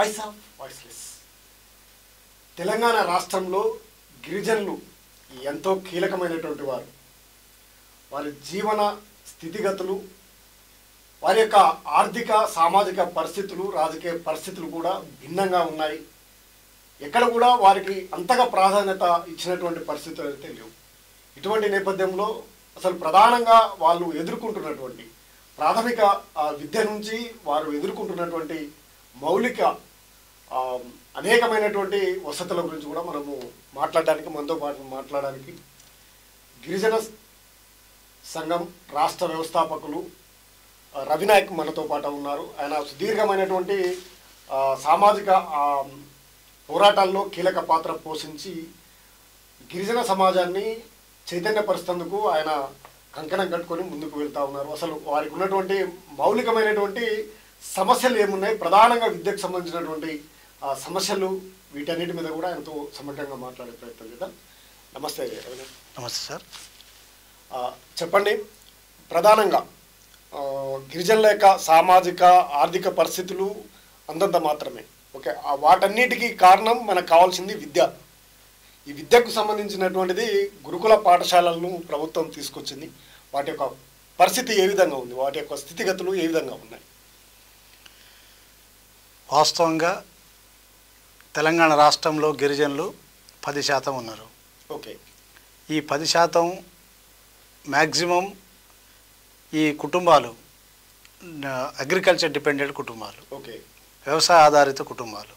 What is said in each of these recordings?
Voice of voiceless. Telangana రాష్ట్రంలో గిరిజనులు ఎంతో కీలకమైనటువంటి వారు. వారి జీవన స్థితిగతులు, వారి యొక్క ఆర్థిక సామాజిక పరిస్థితులు, రాజకీయ పరిస్థితులు కూడా భిన్నంగా ఉన్నాయి. ఎక్కడ కూడా వారికి అంతగా ప్రాధాన్యత ఇచ్చినటువంటి పరిస్థితులు అయితే లేవు. ఇటువంటి నేపథ్యంలో అసలు ప్రధానంగా వాళ్ళు ఎదుర్కొంటున్నటువంటి ప్రాథమిక విద్య నుంచి వారు ఎదుర్కొంటున్నటువంటి మౌలిక అనేకమైనటువంటి వసతుల గురించి కూడా మనము మాట్లాడడానికి, మనతో పాటు మాట్లాడడానికి గిరిజన సంఘం రాష్ట్ర వ్యవస్థాపకులు రవినాయక్ మనతో పాటు ఉన్నారు. ఆయన సుదీర్ఘమైనటువంటి సామాజిక పోరాటాల్లో కీలక పాత్ర పోషించి గిరిజన సమాజాన్ని చైతన్యపరుస్తేందుకు ఆయన కంకణం కట్టుకొని ముందుకు వెళ్తూ ఉన్నారు. అసలు వారికి ఉన్నటువంటి మౌలికమైనటువంటి సమస్యలు ఏమున్నాయి, ప్రధానంగా విద్యకు సంబంధించినటువంటి సమస్యలు, వీటన్నిటి మీద కూడా ఆయనతో సమగ్రంగా మాట్లాడే ప్రయత్నం చేద్దాం. నమస్తే. నమస్తే సార్. చెప్పండి, ప్రధానంగా గిరిజనుల యొక్క సామాజిక ఆర్థిక పరిస్థితులు అంతంత మాత్రమే. ఓకే, వాటన్నిటికీ కారణం మనకు కావాల్సింది విద్య. ఈ విద్యకు సంబంధించినటువంటిది గురుకుల పాఠశాలలను ప్రభుత్వం తీసుకొచ్చింది. వాటి యొక్క పరిస్థితి ఏ విధంగా ఉంది, వాటి యొక్క స్థితిగతులు ఏ విధంగా ఉన్నాయి? వాస్తవంగా తెలంగాణ రాష్ట్రంలో గిరిజనులు 10% ఉన్నారు. ఓకే, ఈ 10% మ్యాక్సిమం ఈ కుటుంబాలు అగ్రికల్చర్ డిపెండెంట్ కుటుంబాలు, ఓకే, వ్యవసాయ ఆధారిత కుటుంబాలు.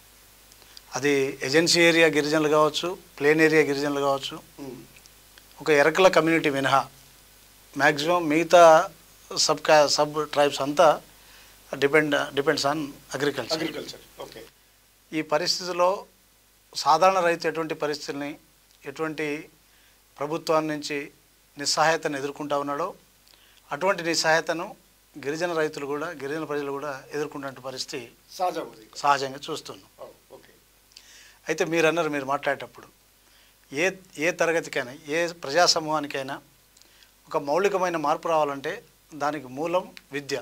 అది ఏజెన్సీ ఏరియా గిరిజనులు కావచ్చు, ప్లేన్ ఏరియా గిరిజనులు కావచ్చు. ఒక ఎరకల కమ్యూనిటీ మినహా మ్యాక్సిమం మిగతా సబ్ ట్రైబ్స్ అంతా డిపెండ్స్ ఆన్ అగ్రికల్చర్. ఓకే, ఈ పరిస్థితిలో సాధారణ రైతు ఎటువంటి పరిస్థితుల్ని, ఎటువంటి ప్రభుత్వాన్ని నుంచి నిస్సహాయతను ఎదుర్కొంటూ ఉన్నాడో అటువంటి నిస్సహాయతను గిరిజన రైతులు కూడా, గిరిజన ప్రజలు కూడా ఎదుర్కొంటున్న పరిస్థితి సహజంగా చూస్తున్నాం. అయితే మీరన్నారు, మీరు మాట్లాడేటప్పుడు ఏ తరగతికైనా, ఏ ప్రజా సమూహానికైనా ఒక మౌలికమైన మార్పు రావాలంటే దానికి మూలం విద్య.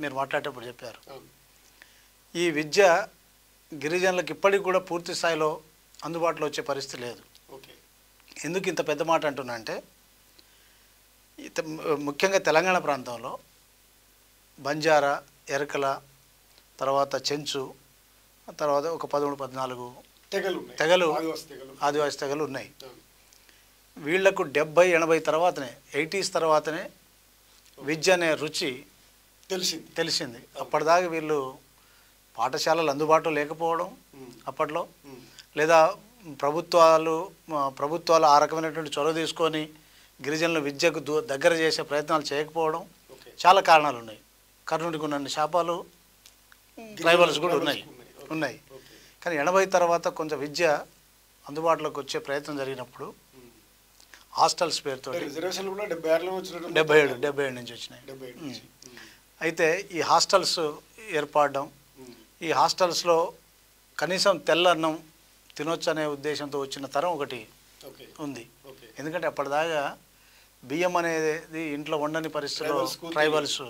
మీరు మాట్లాడేటప్పుడు చెప్పారు. ఈ విద్య గిరిజనులకు ఇప్పటికి కూడా పూర్తి స్థాయిలో అందుబాటులో వచ్చే పరిస్థితి లేదు. ఎందుకు ఇంత పెద్ద మాట అంటున్నా అంటే, ముఖ్యంగా తెలంగాణ ప్రాంతంలో బంజారా, ఎరకల, తర్వాత చెంచు, తర్వాత ఒక 13-14 తెగలు, ఆదివాసి తెగలు ఉన్నాయి. వీళ్లకు 70-80 తర్వాతనే, 80s తర్వాతనే విద్య అనే రుచి తెలిసింది. అప్పటిదాకా వీళ్ళు పాఠశాలలు అందుబాటులో లేకపోవడం అప్పట్లో, లేదా ప్రభుత్వాలు ఆ రకమైనటువంటి చొరవ తీసుకొని గిరిజనుల విద్యకు దగ్గర చేసే ప్రయత్నాలు చేయకపోవడం, చాలా కారణాలు ఉన్నాయి. కర్ణుడికి ఉన్న శాపాలు ట్రైబల్స్ కూడా ఉన్నాయి. కానీ 80 తర్వాత కొంచెం విద్య అందుబాటులోకి వచ్చే ప్రయత్నం జరిగినప్పుడు హాస్టల్స్ పేరుతో 77 నుంచి వచ్చినాయి. అయితే ఈ హాస్టల్స్ ఏర్పడడం, ఈ హాస్టల్స్లో కనీసం తెల్లన్నం తినొచ్చు అనే ఉద్దేశంతో వచ్చిన తరం ఒకటి ఉంది. ఎందుకంటే అప్పటిదాకా బియ్యం అనేది ఇంట్లో వండని పరిస్థితిలో ట్రైబల్స్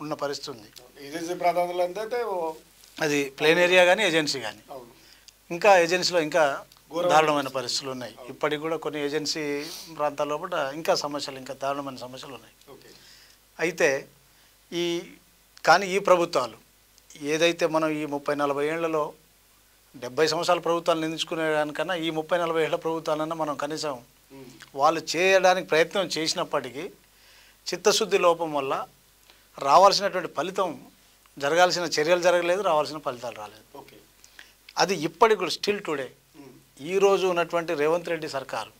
ఉన్న పరిస్థితి ఉంది. అది ప్లేన్ ఏరియా కానీ ఏజెన్సీ కానీ, ఇంకా ఏజెన్సీలో ఇంకా దారుణమైన పరిస్థితులు ఉన్నాయి. ఇప్పటికి కూడా కొన్ని ఏజెన్సీ ప్రాంతాల లోపల ఇంకా దారుణమైన సమస్యలు ఉన్నాయి. అయితే కానీ ఈ ప్రభుత్వాలు ఏదైతే మనం ఈ 30-40 ఏళ్లలో 70 సంవత్సరాల ప్రభుత్వాలు నిందించుకునే దానికన్నా ఈ 30-40 ఏళ్ల ప్రభుత్వాలన్నా మనం కనీసం వాళ్ళు చేయడానికి ప్రయత్నం చేసినప్పటికీ చిత్తశుద్ధి లోపం వల్ల రావాల్సినటువంటి ఫలితం, జరగాల్సిన చర్యలు జరగలేదు, రావాల్సిన ఫలితాలు రాలేదు. అది ఇప్పటికి కూడా స్టిల్ టుడే, ఈరోజు ఉన్నటువంటి రేవంత్ రెడ్డి సర్కారు,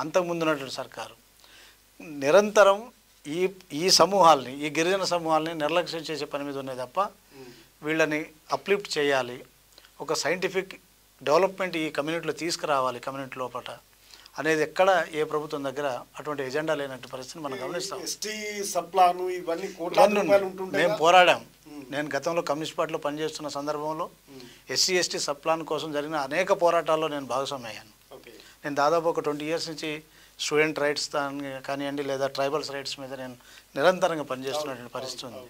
అంతకుముందు ఉన్నటువంటి సర్కారు నిరంతరం ఈ సమూహాల్ని, ఈ గిరిజన సమూహాల్ని నిర్లక్ష్యం చేసే పని మీద ఉన్నాయి తప్ప వీళ్ళని అప్లిఫ్ట్ చేయాలి, ఒక సైంటిఫిక్ డెవలప్మెంట్ ఈ కమ్యూనిటీలో తీసుకురావాలి, కమ్యూనిటీ లోపల అనేది ఎక్కడ ఏ ప్రభుత్వం దగ్గర అటువంటి ఎజెండా లేనటువంటి పరిస్థితిని మనం గమనిస్తాం. మేము పోరాడాం. నేను గతంలో కమ్యూనిస్ట్ పార్టీలో పనిచేస్తున్న సందర్భంలో ఎస్సీ ఎస్టీ సప్లాన్ కోసం జరిగిన అనేక పోరాటాల్లో నేను భాగస్వామయ్యాను. నేను దాదాపు ఒక 20 years నుంచి స్టూడెంట్ రైట్స్ కానివ్వండి, లేదా ట్రైబల్స్ రైట్స్ మీద నేను నిరంతరంగా పనిచేస్తున్నటువంటి పరిస్థితి ఉంది.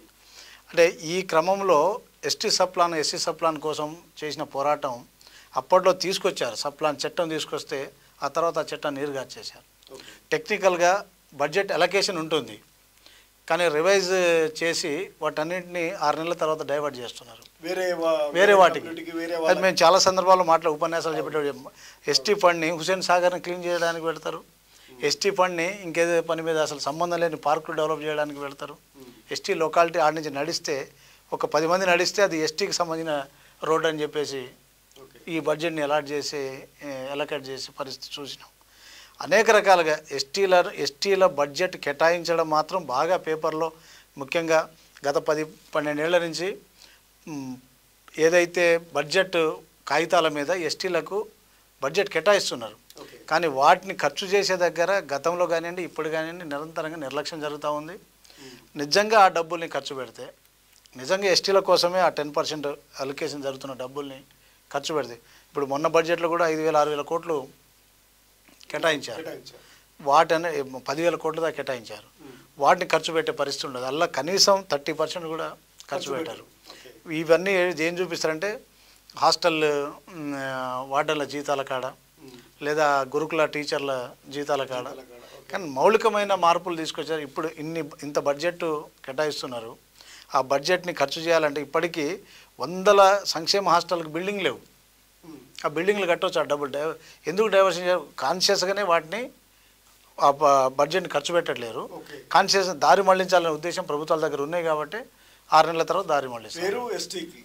అంటే ఈ క్రమంలో ఎస్టీ సప్లాన్ ఎస్సీ సప్లాన్ కోసం చేసిన పోరాటం అప్పట్లో తీసుకొచ్చారు. సప్లాన్ చట్టం తీసుకొస్తే ఆ తర్వాత ఆ చట్టాన్ని నీరుగార్చేశారు. టెక్నికల్గా బడ్జెట్ అలొకేషన్ ఉంటుంది, కానీ రివైజ్ చేసి వాటన్నింటినీ 6 నెలల తర్వాత డైవర్ట్ చేస్తున్నారు వేరే వాటికి. అది మేము చాలా సందర్భాల్లో ఉపన్యాసాలు చెప్పేటప్పుడు ఎస్టీ ఫండ్ని హుసేన్ సాగర్ని క్లీన్ చేయడానికి పెడతారు, ఎస్టీ ఫండ్ని ఇంకేదో పని మీద అసలు సంబంధం లేని పార్కులు డెవలప్ చేయడానికి పెడతారు. ఎస్టీ లొకాలిటీ ఆడ నుంచి నడిస్తే ఒక 10 మంది నడిస్తే అది ఎస్టీకి సంబంధించిన రోడ్ అని చెప్పేసి ఈ బడ్జెట్ని అలొకేట్ చేసే పరిస్థితి చూసినాం. అనేక రకాలుగా ఎస్టీల బడ్జెట్ కేటాయించడం మాత్రం బాగా పేపర్లో, ముఖ్యంగా గత 10-12 ఏళ్ల నుంచి ఏదైతే బడ్జెట్ కాగితాల మీద ఎస్టీలకు బడ్జెట్ కేటాయిస్తున్నారు, కానీ వాటిని ఖర్చు చేసే దగ్గర గతంలో కానివ్వండి ఇప్పుడు కానివ్వండి నిరంతరంగా నిర్లక్ష్యం జరుగుతూ ఉంది. నిజంగా ఆ డబ్బుల్ని ఖర్చు పెడితే, నిజంగా ఎస్టీల కోసమే ఆ 10% అలొకేషన్ జరుగుతున్న డబ్బుల్ని ఖర్చు పెడితే, ఇప్పుడు మొన్న బడ్జెట్లో కూడా 5,000-6,000 కోట్లు కేటాయించారు, వాటిని 10,000 కోట్ల దాకా కేటాయించారు. వాటిని ఖర్చు పెట్టే పరిస్థితి ఉండదు. అలా కనీసం 30% కూడా ఖర్చు పెట్టారు. ఇవన్నీ ఏం చూపిస్తారంటే హాస్టల్ వార్డర్ల జీతాల కాడ లేదా గురుకుల టీచర్ల జీతాల కాడ, కానీ మౌలికమైన మార్పులు తీసుకొచ్చారు. ఇప్పుడు ఇంత బడ్జెట్ కేటాయిస్తున్నారు, ఆ బడ్జెట్ని ఖర్చు చేయాలంటే ఇప్పటికీ 100 సంక్షేమ హాస్టల్కి బిల్డింగ్ లేవు. ఆ బిల్డింగ్లు కట్టవచ్చు, ఆ డబ్బులు ఎందుకు డైవర్షన్ చేయాలి? కాన్షియస్గానే వాటిని ఆ బడ్జెట్ని ఖర్చు పెట్టట్లేరు. కాన్షియస్ దారి మళ్లించాలనే ఉద్దేశం ప్రభుత్వాల దగ్గర ఉన్నాయి కాబట్టి 6 నెలల తర్వాత దారి మళ్లిస్తారు.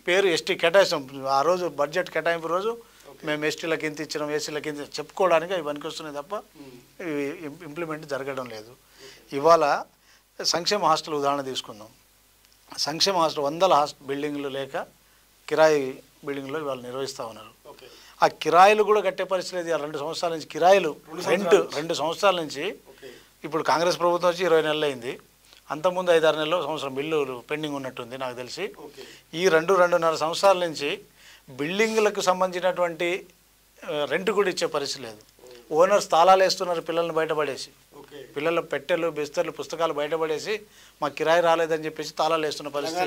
పేరు ఎస్టీ కేటాయిస్తాం. ఆ రోజు బడ్జెట్ కేటాయింపు రోజు మేము ఎస్టీలకు ఇంత ఇచ్చినాం, ఎస్సీలకు ఇంత చెప్పుకోవడానికి అవి పనికి వస్తున్నాయి తప్ప ఇంప్లిమెంట్ జరగడం లేదు. ఇవాళ సంక్షేమ హాస్టల్ ఉదాహరణ తీసుకుందాం. సంక్షేమ హాస్టల్ 100 బిల్డింగ్లు లేక కిరాయి బిల్డింగ్లో ఇవాళ నిర్వహిస్తూ ఉన్నారు. ఆ కిరాయిలు కూడా కట్టే పరిస్థితి లేదు. 2 సంవత్సరాల నుంచి కిరాయిలు 2 సంవత్సరాల నుంచి, ఇప్పుడు కాంగ్రెస్ ప్రభుత్వం వచ్చి 20 నెలలు అయింది, అంతకుముందు 5-6 నెలలు సంవత్సరం బిల్లులు పెండింగ్ ఉన్నట్టుంది నాకు తెలిసి. ఈ 2-2.5 సంవత్సరాల నుంచి బిల్డింగ్లకు సంబంధించినటువంటి రెంట్ కూడా ఇచ్చే పరిస్థితి లేదు. ఓనర్స్ తాళాలు వేస్తున్నారు పిల్లల్ని బయటపడేసి, పిల్లల పెట్టెలు బిస్తర్లు పుస్తకాలు బయటపడేసి మాకు కిరాయి రాలేదని చెప్పేసి తాళాలు వేస్తున్న పరిస్థితి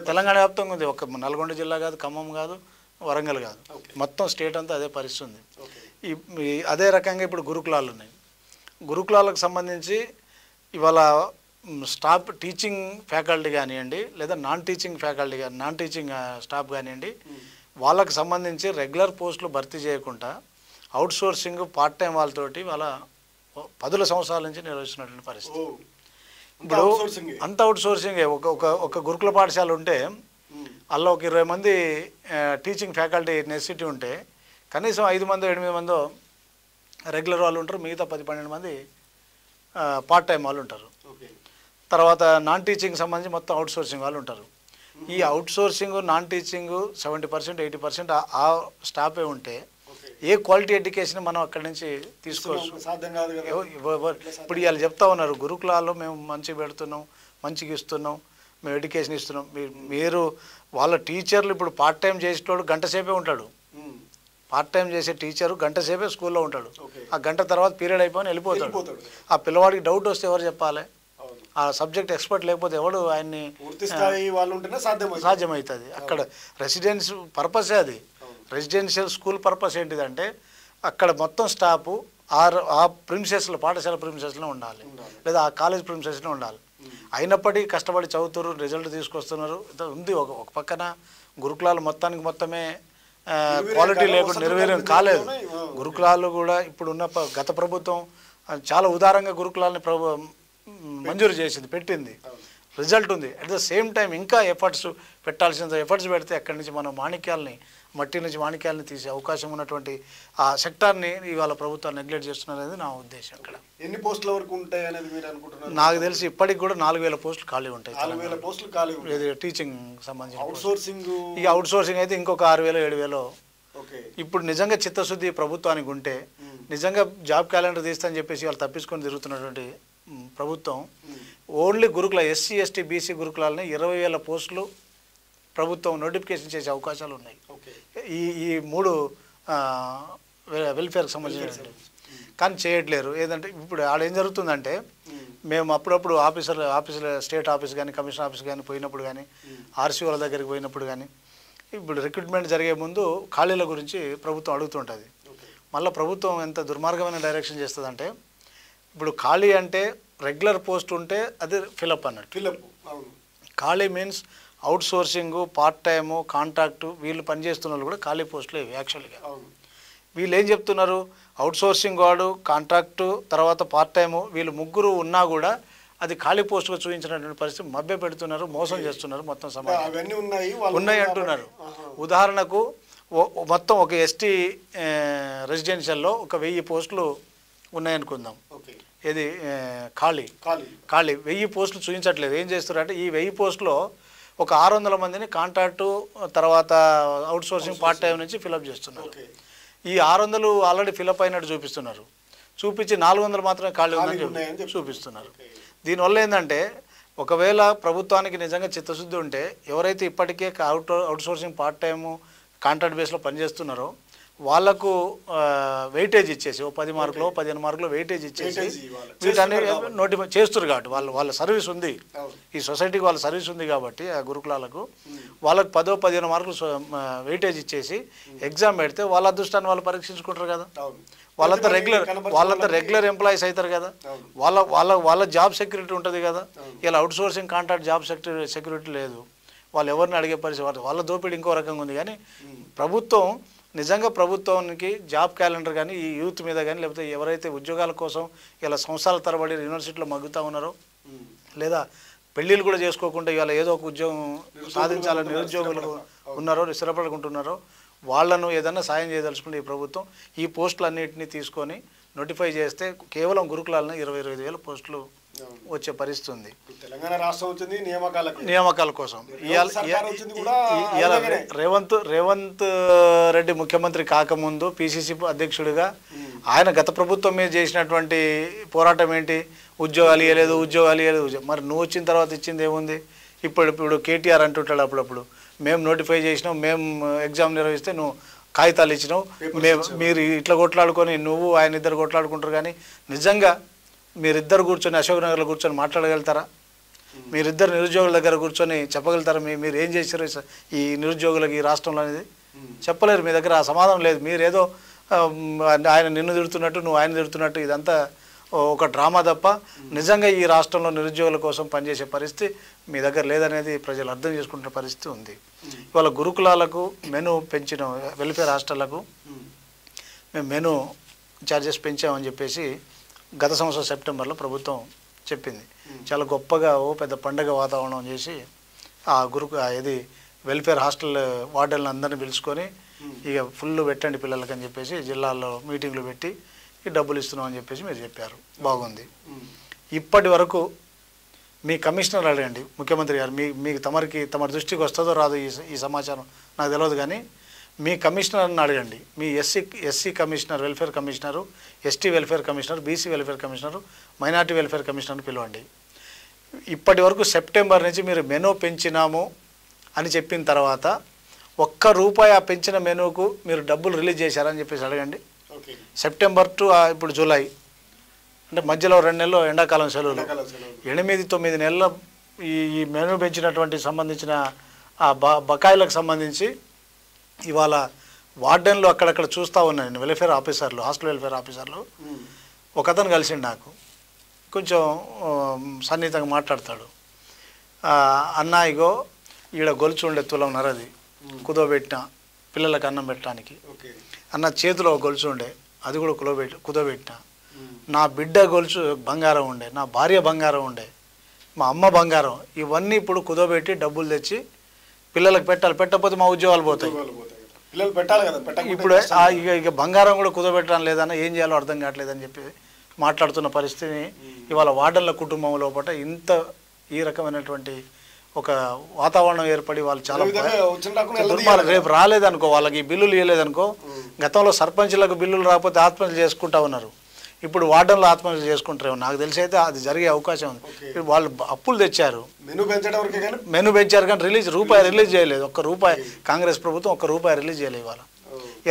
తెలంగాణ వ్యాప్తంగా ఉంది. ఒక నల్గొండ జిల్లా కాదు, ఖమ్మం కాదు, వరంగల్ కాదు, మొత్తం స్టేట్ అంతా అదే పరిస్థితి ఉంది. అదే రకంగా ఇప్పుడు గురుకులాలు ఉన్నాయి. గురుకులాలకు సంబంధించి ఇవాళ స్టాఫ్ టీచింగ్ ఫ్యాకల్టీ కానివ్వండి లేదా నాన్ టీచింగ్ స్టాఫ్ కానివ్వండి, వాళ్ళకు సంబంధించి రెగ్యులర్ పోస్టులు భర్తీ చేయకుండా అవుట్సోర్సింగ్ పార్ట్ టైం వాళ్ళతోటి వాళ్ళ 10 సంవత్సరాల నుంచి నిర్వహిస్తున్నటువంటి పరిస్థితి. ఇప్పుడు అంత అవుట్సోర్సింగే. ఒక గురుకుల పాఠశాల ఉంటే అలా ఒక 20 మంది టీచింగ్ ఫ్యాకల్టీ నెసిటీ ఉంటే కనీసం 5-8 మందో రెగ్యులర్ వాళ్ళు ఉంటారు, మిగతా 10-12 మంది పార్ట్ టైం వాళ్ళు ఉంటారు. తర్వాత నాన్ టీచింగ్ సంబంధించి మొత్తం అవుట్సోర్సింగ్ వాళ్ళు ఉంటారు. ఈ అవుట్సోర్సింగ్ నాన్ టీచింగ్ 70% 80% ఆ స్టాఫే ఉంటే ఏ క్వాలిటీ ఎడ్యుకేషన్ మనం అక్కడి నుంచి తీసుకోవచ్చు? ఇప్పుడు ఇవాళ చెప్తా ఉన్నారు గురుకులాల్లో మేము మంచిగా పెడుతున్నాం, మంచిగా ఇస్తున్నాం, మేము ఎడ్యుకేషన్ ఇస్తున్నాం. మీరు వాళ్ళ టీచర్లు ఇప్పుడు పార్ట్ టైం చేసేటోడు గంట సేపే ఉంటాడు. పార్ట్ టైం చేసే టీచరు గంట సేపే స్కూల్లో ఉంటాడు. ఆ గంట తర్వాత పీరియడ్ అయిపోయి వెళ్ళిపోతాడు. ఆ పిల్లవాడికి డౌట్ వస్తే ఎవరు చెప్పాలి? ఆ సబ్జెక్ట్ ఎక్స్పర్ట్ లేకపోతే ఎవడు ఆయన్ని సాధ్యమవుతుంది. అక్కడ రెసిడెన్స్ పర్పసే అది. రెసిడెన్షియల్ స్కూల్ పర్పస్ ఏంటిదంటే అక్కడ మొత్తం స్టాఫ్ ఆ ప్రిన్సెస్లో పాఠశాల ప్రిన్సెస్లో ఉండాలి లేదా ఆ కాలేజ్ ప్రిన్సెస్లో ఉండాలి. అయినప్పటికీ కష్టపడి చదువుతారు, రిజల్ట్ తీసుకొస్తున్నారు. ఉంది ఒక పక్కన గురుకులాలు మొత్తమే క్వాలిటీ లేకుండా నిర్వీర్యం కాలేదు. గురుకులాలు కూడా ఇప్పుడు ఉన్న గత ప్రభుత్వం చాలా ఉదారంగా గురుకులాలని మంజూరు చేసింది, పెట్టింది, రిజల్ట్ ఉంది. అట్ ద సేమ్ టైం ఇంకా పెట్టాల్సిన ఎఫర్ట్స్ పెడితే అక్కడి నుంచి మనం మట్టి నుంచి మాణిక్యాలని తీసే అవకాశం ఉన్నటువంటి ఆ సెక్టార్ని ఇవాళ ప్రభుత్వాలు నెగ్లెక్ట్ చేస్తున్నారు అనేది నా ఉద్దేశం. అక్కడ ఎన్ని పోస్టుల వరకు ఉంటాయి అనేది మీరు అనుకుంటున్నారు? నాకు తెలిసి ఇప్పటికి కూడా 4,000 పోస్టులు ఖాళీ ఉంటాయి. 4,000 పోస్టులు ఖాళీ ఉంటాయి టీచింగ్ సంబంధించి. అవుట్సోర్సింగ్ అయితే ఇంకొక 6,000-7,000. ఇప్పుడు నిజంగా చిత్తశుద్ధి ప్రభుత్వానికి ఉంటే నిజంగా జాబ్ క్యాలెండర్ తీస్తానని చెప్పేసి వాళ్ళు తప్పించుకొని తిరుగుతున్నటువంటి ప్రభుత్వం ఓన్లీ గురుకుల ఎస్సీ ఎస్టీ బీసీ గురుకులాలని 20,000 పోస్టులు ప్రభుత్వం నోటిఫికేషన్ చేసే అవకాశాలు ఉన్నాయి. ఈ 3 వెల్ఫేర్కి సంబంధించిన కానీ చేయట్లేరు. ఏదంటే ఇప్పుడు ఆడ ఏం జరుగుతుందంటే మేము అప్పుడప్పుడు ఆఫీసులో స్టేట్ ఆఫీస్ కానీ కమిషన్ ఆఫీస్ కానీ పోయినప్పుడు కానీ ఆర్సీఓల దగ్గరికి పోయినప్పుడు కానీ ఇప్పుడు రిక్రూట్మెంట్ జరిగే ముందు ఖాళీల గురించి ప్రభుత్వం అడుగుతుంటుంది. మళ్ళీ ప్రభుత్వం ఎంత దుర్మార్గమైన డైరెక్షన్ చేస్తుందంటే ఇప్పుడు ఖాళీ అంటే రెగ్యులర్ పోస్ట్ ఉంటే అది ఫిలప్ అన్నట్టు. ఖాళీ means outsourcing, part time, contract వీళ్ళు పనిచేస్తున్న వాళ్ళు కూడా ఖాళీ పోస్టులు ఇవి యాక్చువల్గా. వీళ్ళు ఏం చెప్తున్నారు, అవుట్ సోర్సింగ్ వాడు, కాంట్రాక్టు, తర్వాత పార్ట్ టైము వీళ్ళు ముగ్గురు ఉన్నా కూడా అది ఖాళీ పోస్టుగా చూపించినటువంటి పరిస్థితి మభ్య పెడుతున్నారు, మోసం చేస్తున్నారు మొత్తం సమాజం ఉన్నాయి అంటున్నారు. ఉదాహరణకు మొత్తం ఒక ఎస్టీ రెసిడెన్షియల్లో ఒక 1000 పోస్టులు ఉన్నాయనుకుందాం. ఇది ఖాళీ 1000 పోస్టులు చూపించట్లేదు. ఏం చేస్తున్నారంటే ఈ 1000 పోస్టులో ఒక 600 మందిని కాంట్రాక్టు తర్వాత అవుట్ సోర్సింగ్ పార్ట్ టైం నుంచి ఫిలప్ చేస్తున్నారు. ఈ 600 ఆల్రెడీ ఫిలప్ అయినట్టు చూపిస్తున్నారు. చూపించి 400 మాత్రమే ఖాళీ ఉందని చూపిస్తున్నారు. దీనివల్ల ఏంటంటే ఒకవేళ ప్రభుత్వానికి నిజంగా చిత్తశుద్ధి ఉంటే ఎవరైతే ఇప్పటికే outsourcing part time contract బేస్లో పనిచేస్తున్నారో వాళ్లకు వెయిటేజ్ ఇచ్చేసి 10 మార్కులు 15 మార్కులు వెయిటేజ్ ఇచ్చేసి వీటన్ని నోటిఫై చేస్తున్నారు. కాబట్టి వాళ్ళ సర్వీస్ ఉంది, ఈ సొసైటీకి వాళ్ళ సర్వీస్ ఉంది కాబట్టి ఆ గురుకులాలకు వాళ్ళకి 10-15 మార్కులు వెయిటేజ్ ఇచ్చేసి ఎగ్జామ్ పెడితే వాళ్ళ అదృష్టాన్ని వాళ్ళు పరీక్షించుకుంటారు కదా. వాళ్ళంతా రెగ్యులర్ ఎంప్లాయీస్ అవుతారు కదా. వాళ్ళ జాబ్ సెక్యూరిటీ ఉంటుంది కదా. ఇలా out sourcing contract job security లేదు. వాళ్ళు ఎవరిని అడిగే పరిస్థితి, వాళ్ళ దోపిడీ ఇంకో రకంగా ఉంది. కానీ ప్రభుత్వం నిజంగా ప్రభుత్వానికి జాబ్ క్యాలెండర్ కానీ ఈ యూత్ మీద కానీ లేకపోతే ఎవరైతే ఉద్యోగాల కోసం ఇలా సంవత్సరాల తరబడి యూనివర్సిటీలో మగ్గుతూ ఉన్నారో లేదా పెళ్ళిళ్ళు కూడా చేసుకోకుండా ఇవాళ ఏదో ఒక ఉద్యోగం సాధించాలని నిరుద్యోగులు ఉన్నారో స్థిరపడుకుంటున్నారో వాళ్ళను ఏదన్నా సాయం చేయదలుచుకుంటే ఈ ప్రభుత్వం ఈ పోస్టులన్నింటినీ తీసుకొని నోటిఫై చేస్తే కేవలం గురుకులాలను 20,000 పోస్టులు వచ్చే పరిస్థితి ఉంది. తెలంగాణ రాష్ట్రం వచ్చింది నియామకాల కోసం. రేవంత్ రెడ్డి ముఖ్యమంత్రి కాకముందు పిసిసి అధ్యక్షుడిగా ఆయన గత ప్రభుత్వం మీద చేసినటువంటి పోరాటం ఏంటి, ఉద్యోగాలు ఇవ్వలేదు. మరి నువ్వు వచ్చిన తర్వాత ఇచ్చింది ఏముంది? ఇప్పుడు కేటీఆర్ అంటుంటాడు అప్పుడప్పుడు, మేము నోటిఫై చేసినాం, మేము ఎగ్జామ్ నిర్వహిస్తే నువ్వు కాగితాలు ఇచ్చినావు, మీరు ఇట్లా కొట్లాడుకొని నువ్వు ఆయన ఇద్దరు కొట్లాడుకుంటారు. కానీ నిజంగా మీరిద్దరు కూర్చొని అశోక్ నగర్లో కూర్చొని మాట్లాడగలుగుతారా? మీరిద్దరు నిరుద్యోగుల దగ్గర కూర్చొని చెప్పగలుగుతారా మీరు ఏం చేశారు ఈ నిరుద్యోగులకు ఈ రాష్ట్రంలో అనేది? చెప్పలేరు. మీ దగ్గర ఆ సమాధానం లేదు. మీరేదో ఆయన నిన్ను తిడుతున్నట్టు నువ్వు ఆయన తిడుతున్నట్టు ఇదంతా ఒక డ్రామా తప్ప నిజంగా ఈ రాష్ట్రంలో నిరుద్యోగుల కోసం పనిచేసే పరిస్థితి మీ దగ్గర లేదనేది ప్రజలు అర్థం చేసుకుంటున్న పరిస్థితి ఉంది. ఇవాళ గురుకులాలకు మెను పెంచిన వెల్ఫేర్ హాస్టళ్లకు మేము మెను ఛార్జెస్ పెంచామని చెప్పేసి గత సంవత్సరం సెప్టెంబర్లో ప్రభుత్వం చెప్పింది. చాలా గొప్పగా పెద్ద పండగ వాతావరణం చేసి ఇది వెల్ఫేర్ హాస్టల్ వార్డెన్లు అందరినీ పిలుచుకొని ఇక ఫుల్ పెట్టండి పిల్లలకి అని చెప్పేసి జిల్లాల్లో మీటింగ్లు పెట్టి ఈ డబ్బులు ఇస్తున్నాం అని చెప్పేసి మీరు చెప్పారు. బాగుంది. ఇప్పటి వరకు మీ కమిషనర్ అడగండి ముఖ్యమంత్రి గారు, మీకు తమరి దృష్టికి వస్తుందో రాదో ఈ సమాచారం నాకు తెలియదు. కానీ మీ కమిషనర్ని అడగండి. మీ SC commissioner welfare commissioner, ST welfare commissioner, BC welfare commissioner, minority welfare కమిషనర్ని పిలవండి. ఇప్పటి వరకు సెప్టెంబర్ నుంచి మీరు మెనూ పెంచినాము అని చెప్పిన తర్వాత ₹1 ఆ పెంచిన మెనూకు మీరు డబ్బులు రిలీజ్ చేశారని చెప్పేసి అడగండి. సెప్టెంబర్ టు ఇప్పుడు జూలై అంటే మధ్యలో 2 నెలలు ఎండాకాలం సెలవులు, 8-9 నెలల ఈ మెనూ పెంచినటువంటి సంబంధించిన ఆ బకాయిలకు సంబంధించి ఇవాళ వార్డెన్లు అక్కడక్కడ చూస్తూ ఉన్నాను. వెల్ఫేర్ ఆఫీసర్లు, హాస్టల్ వెల్ఫేర్ ఆఫీసర్లు ఒక అతను కలిసిండు నాకు, కొంచెం సన్నిహితంగా మాట్లాడతాడు. అన్న ఇగో ఈడ గొలుసు ఉండే తులంన్నర అది కుదోబెట్టిన పిల్లలకు అన్నం పెట్టడానికి. అన్న చేతిలో గొలుసు ఉండే అది కూడా కుదోబెట్టిన. నా బిడ్డ గొలుసు బంగారం ఉండే, నా భార్య బంగారం ఉండే, మా అమ్మ బంగారం, ఇవన్నీ ఇప్పుడు కుదోబెట్టి డబ్బులు తెచ్చి పిల్లలకు పెట్టాలి. పెట్టకపోతే మా ఉద్యోగాలు పోతాయి. ఇప్పుడు ఇక బంగారం కూడా కుదోబెట్టడం లేదన్న, ఏం చేయాలో అర్థం కావట్లేదని చెప్పి మాట్లాడుతున్న పరిస్థితిని ఇవాళ వార్డన్ల కుటుంబం లోపల ఈ రకమైనటువంటి ఒక వాతావరణం ఏర్పడి వాళ్ళు చాలా రేపు రాలేదనుకో, వాళ్ళకి బిల్లులు ఇవ్వలేదనుకో, గతంలో సర్పంచ్లకు బిల్లులు రాకపోతే ఆత్మహత్య చేసుకుంటా ఉన్నారు, ఇప్పుడు వార్డన్లు ఆత్మహత్య చేసుకుంటారు. నాకు తెలిసి అయితే అది జరిగే అవకాశం ఉంది. వాళ్ళు అప్పులు తెచ్చారు, మెను పెంచారు కానీ రూపాయి రిలీజ్ చేయలేదు. ₹1 కాంగ్రెస్ ప్రభుత్వం ₹1 రిలీజ్ చేయలేదు.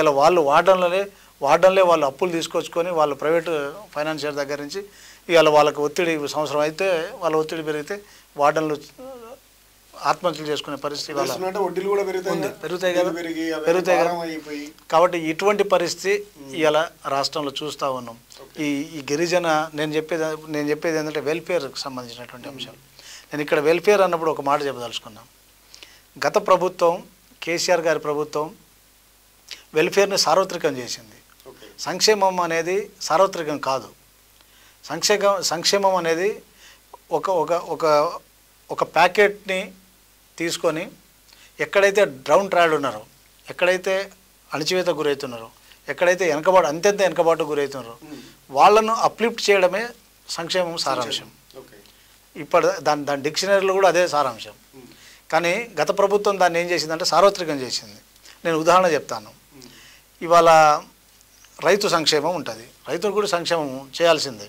ఇలా వాళ్ళు వార్డన్లనే వార్డన్లే వాళ్ళు అప్పులు తీసుకొచ్చుకొని వాళ్ళు ప్రైవేటు ఫైనాన్షియర్ దగ్గర నుంచి ఇవాళ వాళ్ళకి ఒత్తిడి సంవత్సరం అయితే వాళ్ళ ఒత్తిడి పెరిగితే వార్డన్లు ఆత్మహత్యలు చేసుకునే పరిస్థితి పెరుగుతాయి కదా, పెరుగుతాయి కదా. కాబట్టి ఇటువంటి పరిస్థితి ఇవాళ రాష్ట్రంలో చూస్తూ ఉన్నాం. ఈ గిరిజన నేను చెప్పేది ఏంటంటే వెల్ఫేర్కి సంబంధించినటువంటి అంశాలు. నేను ఇక్కడ వెల్ఫేర్ అన్నప్పుడు ఒక మాట చెప్పదలుచుకున్నాను. గత ప్రభుత్వం కేసీఆర్ గారి ప్రభుత్వం వెల్ఫేర్ని సార్వత్రికం చేసింది. సంక్షేమం అనేది సార్వత్రికం కాదు. సంక్షేమం అనేది ఒక ఒక ఒక ఒక ప్యాకెట్ని తీసుకొని ఎక్కడైతే డౌన్ ట్రాడ్ ఉన్నారో, ఎక్కడైతే అణచివేత గురవుతున్నారో, ఎక్కడైతే అంతెంత వెనకబాటు గురవుతున్నారో వాళ్ళను అప్లిఫ్ట్ చేయడమే సంక్షేమం సారాంశం. ఇప్పుడు దాని డిక్షనరీలో కూడా అదే సారాంశం. కానీ గత ప్రభుత్వం దాన్ని ఏం చేసిందంటే సార్వత్రికం చేసింది. నేను ఉదాహరణ చెప్తాను. ఇవాళ రైతు సంక్షేమం ఉంటుంది, రైతులు కూడా సంక్షేమం చేయాల్సిందే.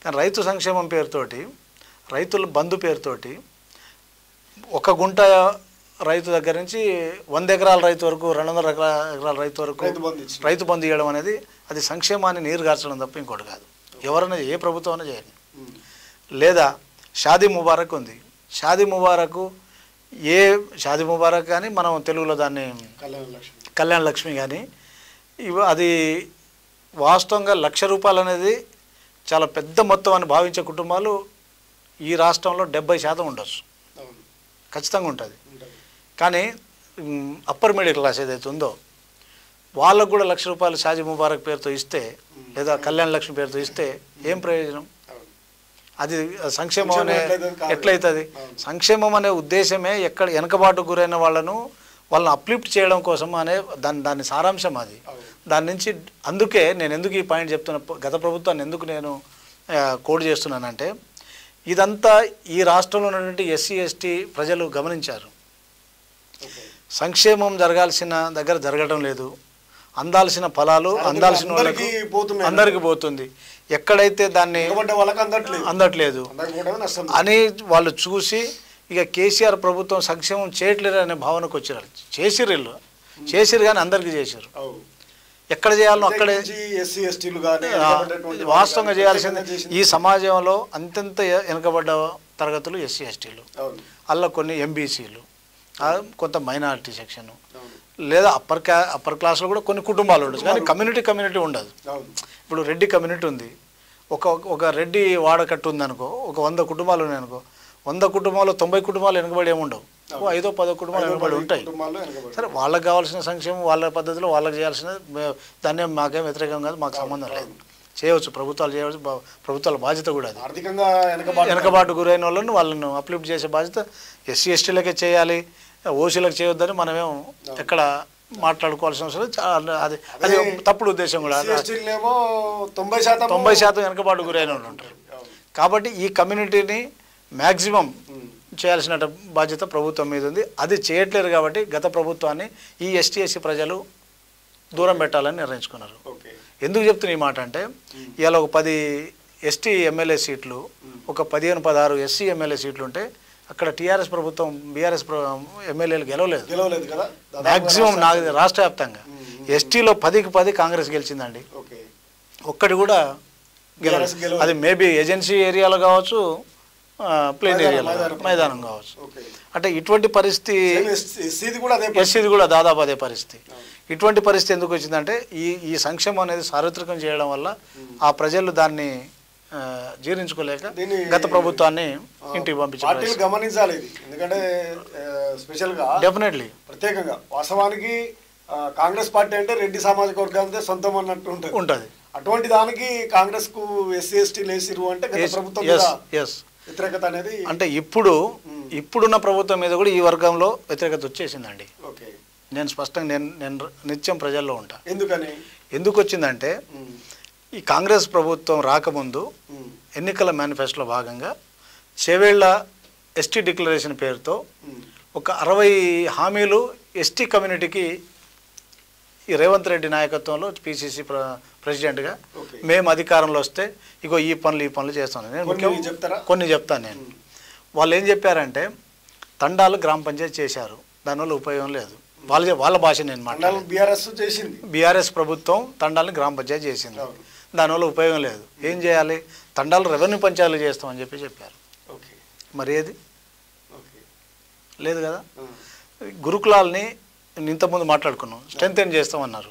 కానీ రైతు సంక్షేమం పేరుతోటి, రైతుల బంధు పేరుతోటి ఒక గుంట రైతు దగ్గర నుంచి 100 ఎకరాల రైతు వరకు, 200 ఎకరాల రైతు వరకు రైతు బంధు ఇవ్వడం అనేది అది సంక్షేమాన్ని నీరుగార్చడం తప్ప ఇంకోటి కాదు. ఎవరైనా ఏ ప్రభుత్వం అయినా చేయండి. లేదా షాదీ ముబారక్ ఉంది. షాదీ ముబారక్ కానీ మనం తెలుగులో దాన్ని కళ్యాణ లక్ష్మి కానీ అది వాస్తవంగా ₹1,00,000 అనేది చాలా పెద్ద మొత్తం అని భావించే కుటుంబాలు ఈ రాష్ట్రంలో 70% ఉండొచ్చు, ఖచ్చితంగా ఉంటుంది. కానీ అప్పర్ మిడిల్ క్లాస్ ఏదైతే ఉందో వాళ్ళకు కూడా ₹1,00,000 షాదీ ముబారక్ పేరుతో ఇస్తే లేదా కళ్యాణ లక్ష్మి పేరుతో ఇస్తే ఏం ప్రయోజనం? అది సంక్షేమం అనే ఎట్లయితుంది? సంక్షేమం అనే ఉద్దేశమే ఎక్కడ వెనకబాటు గురైన వాళ్ళని అప్లిఫ్ట్ చేయడం కోసం అనే దాని సారాంశం అది. దాని నుంచి అందుకే నేను ఎందుకు ఈ పాయింట్ చెప్తున్నా, గత ప్రభుత్వాన్ని ఎందుకు నేను కోడ్ చేస్తున్నానంటే ఇదంతా ఈ రాష్ట్రంలో ఉన్నటువంటి ఎస్సీ ఎస్టీ ప్రజలు గమనించారు. సంక్షేమం జరగాల్సిన దగ్గర జరగడం లేదు, అందాల్సిన ఫలాలు అందాల్సిన వాళ్ళకి అందరికీ పోతుంది. ఎక్కడైతే దాన్ని అందట్లేదు అని వాళ్ళు చూసి ఇక కేసీఆర్ ప్రభుత్వం సంక్షేమం చేయట్లేదు అనే భావనకు వచ్చారు. చేసిరు కానీ అందరికీ చేశారు. ఎక్కడ చేయాలనో అక్కడే వాస్తవంగా చేయాల్సింది. ఈ సమాజంలో అంతంత వెనుకబడ్డ తరగతులు ఎస్సీ ఎస్టీలు, అలా కొన్ని ఎంబీసీలు, కొంత మైనారిటీ సెక్షన్, లేదా అప్పర్ క్లాస్లో కూడా కొన్ని కుటుంబాలు ఉండొచ్చు. కానీ కమ్యూనిటీ ఉండదు. ఇప్పుడు రెడ్డి కమ్యూనిటీ ఉంది, ఒక రెడ్డి వాడకట్టు ఉందనుకో, ఒక 100 కుటుంబాలు ఉన్నాయనుకో, 100 కుటుంబాల్లో 90 కుటుంబాలు వెనుకబడి ఏముండవు, 5-10 కుటుంబాలు వెనుకబడి ఉంటాయి. సరే, వాళ్ళకి కావాల్సిన సంక్షేమం వాళ్ళ పద్ధతిలో వాళ్ళకి చేయాల్సిన దాన్ని మాకేం వ్యతిరేకం కాదు, మాకు సంబంధం లేదు, చేయవచ్చు, ప్రభుత్వాలు చేయవచ్చు, ప్రభుత్వాల బాధ్యత కూడా అది. వెనకబాటు గురైన వాళ్ళను అప్లిఫ్ట్ చేసే బాధ్యత ఎస్సీ ఎస్టీలకే చేయాలి, ఓసీలకు చేయొద్దని మనమేం ఎక్కడ మాట్లాడుకోవాల్సిన అవసరం. అది తప్పుడు ఉద్దేశం కూడా. 90% వెనకబాటు గురైన వాళ్ళు ఉంటారు. కాబట్టి ఈ కమ్యూనిటీని మ్యాక్సిమం చేయాల్సిన బాధ్యత ప్రభుత్వం మీద ఉంది. అది చేయట్లేదు కాబట్టి గత ప్రభుత్వాన్ని ఈ ఎస్టీ ఎస్సీ ప్రజలు దూరం పెట్టాలని నిర్ణయించుకున్నారు. ఎందుకు చెప్తున్నా ఈ మాట అంటే ఇవాళ ఒక 10 ఎస్టీ ఎమ్మెల్యే సీట్లు, ఒక 15-16 ఎస్సీ ఎమ్మెల్యే సీట్లు ఉంటే అక్కడ టీఆర్ఎస్ ప్రభుత్వం బీఆర్ఎస్ ఎమ్మెల్యేలు గెలవలేదు కదా. మ్యాక్సిమం రాష్ట్ర వ్యాప్తంగా ఎస్టీలో 10కి 10 కాంగ్రెస్ గెలిచిందండి. ఒక్కటి కూడా గెలవలేదు. అది మేబీ ఏజెన్సీ ఏరియాలో కావచ్చు, ప్లేన్ ఏరియాలో మైదానం కావచ్చు. అంటే ఇటువంటి పరిస్థితి ఎస్సీది కూడా దాదాపు అదే పరిస్థితి. ఇటువంటి పరిస్థితి ఎందుకు వచ్చిందంటే ఈ సంక్షేమం అనేది సార్వత్రికం చేయడం వల్ల ఆ ప్రజలు దాన్ని జీర్ణించుకోలేక గత ప్రభుత్వాన్ని ఇంటికి పంపించారు. గమనించాలి. ఎందుకంటే స్పెషల్గా డెఫినెట్లీ ప్రత్యేకంగా వాస్తవానికి కాంగ్రెస్ పార్టీ అంటే రెడ్డి సామాజిక వర్గానికి సొంతం అన్నట్టు ఉంటుంది. అటువంటి దానికి కాంగ్రెస్ కు ఎస్సీ ఎస్టీలు వేసిరు అంటే గత ప్రభుత్వం వ్యతిరేకత అనేది అంటే ఇప్పుడున్న ప్రభుత్వం మీద కూడా ఈ వర్గంలో వ్యతిరేకత వచ్చేసిందండి. నేను స్పష్టంగా నేను నిత్యం ప్రజల్లో ఉంటా. ఎందుకు వచ్చిందంటే ఈ కాంగ్రెస్ ప్రభుత్వం రాకముందు ఎన్నికల మేనిఫెస్టోలో భాగంగా చేవేళ్ల ఎస్టీ డిక్లరేషన్ పేరుతో ఒక 60 హామీలు ఎస్టీ కమ్యూనిటీకి ఈ రేవంత్ రెడ్డి నాయకత్వంలో పిసిసి ప్రెసిడెంట్గా మేము అధికారంలో వస్తే ఇగో ఈ పనులు చేస్తాను. నేను కొన్ని చెప్తాను. వాళ్ళు ఏం చెప్పారంటే తండాలు గ్రామ పంచాయతీ చేశారు, దానివల్ల ఉపయోగం లేదు. వాళ్ళ భాష నేను మాట్లాడాను. బీఆర్ఎస్ చేసింది, బీఆర్ఎస్ ప్రభుత్వం తండాలని గ్రామ పంచాయతీ చేసింది. దానివల్ల ఉపయోగం లేదు. ఏం చేయాలి? తండాలు రెవెన్యూ పంచాయతీలు చేస్తామని చెప్పారు. మరి ఏది లేదు కదా. గురుకులాల్ని ఇంతకుముందు మాట్లాడుకున్నాం, స్ట్రెంగ్ చేస్తామన్నారు,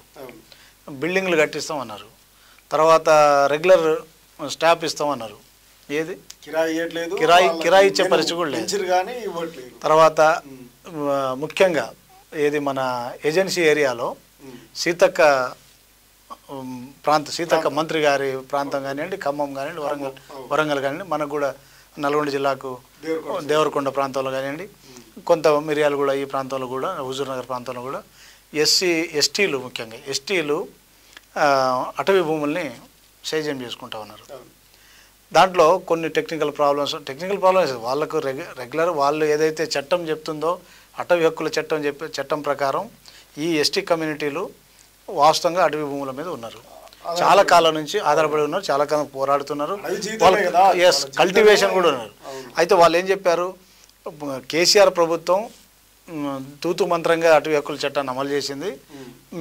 బిల్డింగ్లు కట్టిస్తామన్నారు, తర్వాత రెగ్యులర్ స్టాఫ్ ఇస్తామన్నారు. ఏది? కిరాయి ఇచ్చే పరిస్థితి కూడా లేదు. తర్వాత ముఖ్యంగా ఏది మన ఏజెన్సీ ఏరియాలో సీతక్క మంత్రి గారి ప్రాంతం కానివ్వండి, ఖమ్మం కానివ్వండి, వరంగల్ కానివ్వండి, మనకు కూడా నల్గొండ జిల్లాకు దేవరకొండ ప్రాంతంలో కానివ్వండి, కొంత మిర్యాలు కూడా ఈ ప్రాంతంలో కూడా హుజూర్ నగర్ ప్రాంతంలో కూడా ఎస్టీలు ముఖ్యంగా ఎస్టీలు అటవీ భూముల్ని సేద్యం చేసుకుంటా ఉన్నారు. దాంట్లో కొన్ని టెక్నికల్ ప్రాబ్లమ్స్ వాళ్ళకు రెగ్యులర్ వాళ్ళు ఏదైతే చట్టం చెప్తుందో అటవీ హక్కుల చట్టం ప్రకారం ఈ ఎస్టీ కమ్యూనిటీలు వాస్తవంగా అటవీ భూముల మీద ఉన్నారు. చాలా కాలం నుంచి ఆధారపడి ఉన్నారు, చాలా కాలం పోరాడుతున్నారు. కల్టివేషన్ కూడా ఉన్నారు. అయితే వాళ్ళు ఏం చెప్పారు? కేసీఆర్ ప్రభుత్వం తూతు మంత్రంగా అటవీ హక్కుల చట్టాన్ని అమలు చేసింది,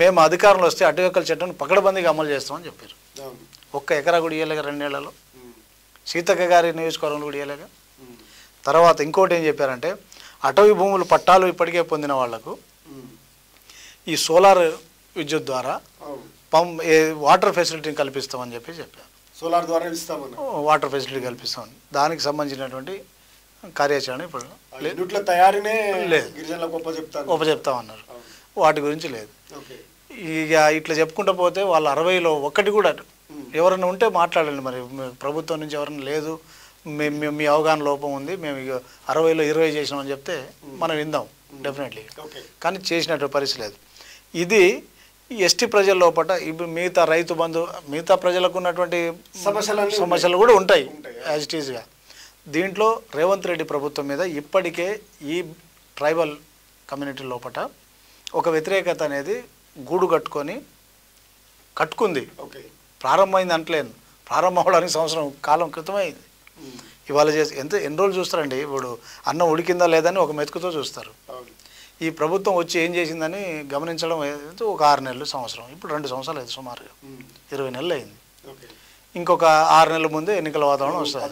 మేము అధికారంలో వస్తే అటవీ హక్కుల చట్టాన్ని పకడ్బందీగా అమలు చేస్తామని చెప్పారు. 1 ఎకరా కూడా ఇవ్వలేక 2 ఏళ్లలో. సీతక్క గారి నియోజకవర్గంలో కూడా ఇవ్వలేక. తర్వాత ఇంకోటి ఏం చెప్పారంటే అటవీ భూములు పట్టాలు ఇప్పటికే పొందిన వాళ్లకు ఈ సోలార్ విద్యుత్ ద్వారా వాటర్ ఫెసిలిటీని కల్పిస్తామని చెప్పారు. సోలార్ ద్వారా ఇస్తామని, వాటర్ ఫెసిలిటీ కల్పిస్తామని దానికి సంబంధించినటువంటి కార్యాచరణ ఇప్పుడు తయారీనే లేదు, చెప్తామన్నారు. వాటి గురించి లేదు. ఇక ఇట్లా చెప్పుకుంటూ పోతే వాళ్ళు 60లో 1 కూడా ఎవరైనా ఉంటే మాట్లాడండి. మరి ప్రభుత్వం నుంచి ఎవరైనా లేదు, మీ అవగాహన లోపం ఉంది, మేము ఇక 60లో 20 చేసినామని చెప్తే మనం విందాం డెఫినెట్లీ. కానీ చేసినట్టు పరిస్థితి లేదు. ఇది ఎస్టీ ప్రజల లోపల ఇప్పుడు మిగతా రైతు బంధు మిగతా ప్రజలకు ఉన్నటువంటి సమస్యలు కూడా ఉంటాయి యాజ్ ఇట్ ఈజ్గా. దీంట్లో రేవంత్ రెడ్డి ప్రభుత్వం మీద ఇప్పటికే ఈ ట్రైబల్ కమ్యూనిటీ లోపల ఒక వ్యతిరేకత అనేది గూడు కట్టుకుంది. ప్రారంభమైంది అంటలేను, ప్రారంభం అవడానికి సంవత్సరం కాలం క్రితమైంది. ఇవాళ ఎన్ని రోజులు చూస్తారండి? ఇప్పుడు అన్నం ఉడికిందా లేదని ఒక మెతుకుతో చూస్తారు. ఈ ప్రభుత్వం వచ్చి ఏం చేసిందని గమనించడం ఒక 6 నెలలు, సంవత్సరం. ఇప్పుడు 2 సంవత్సరాలు అయింది, సుమారుగా 20 నెలలు అయింది. ఇంకొక 6 నెలల ముందే ఎన్నికల వాతావరణం వస్తుంది.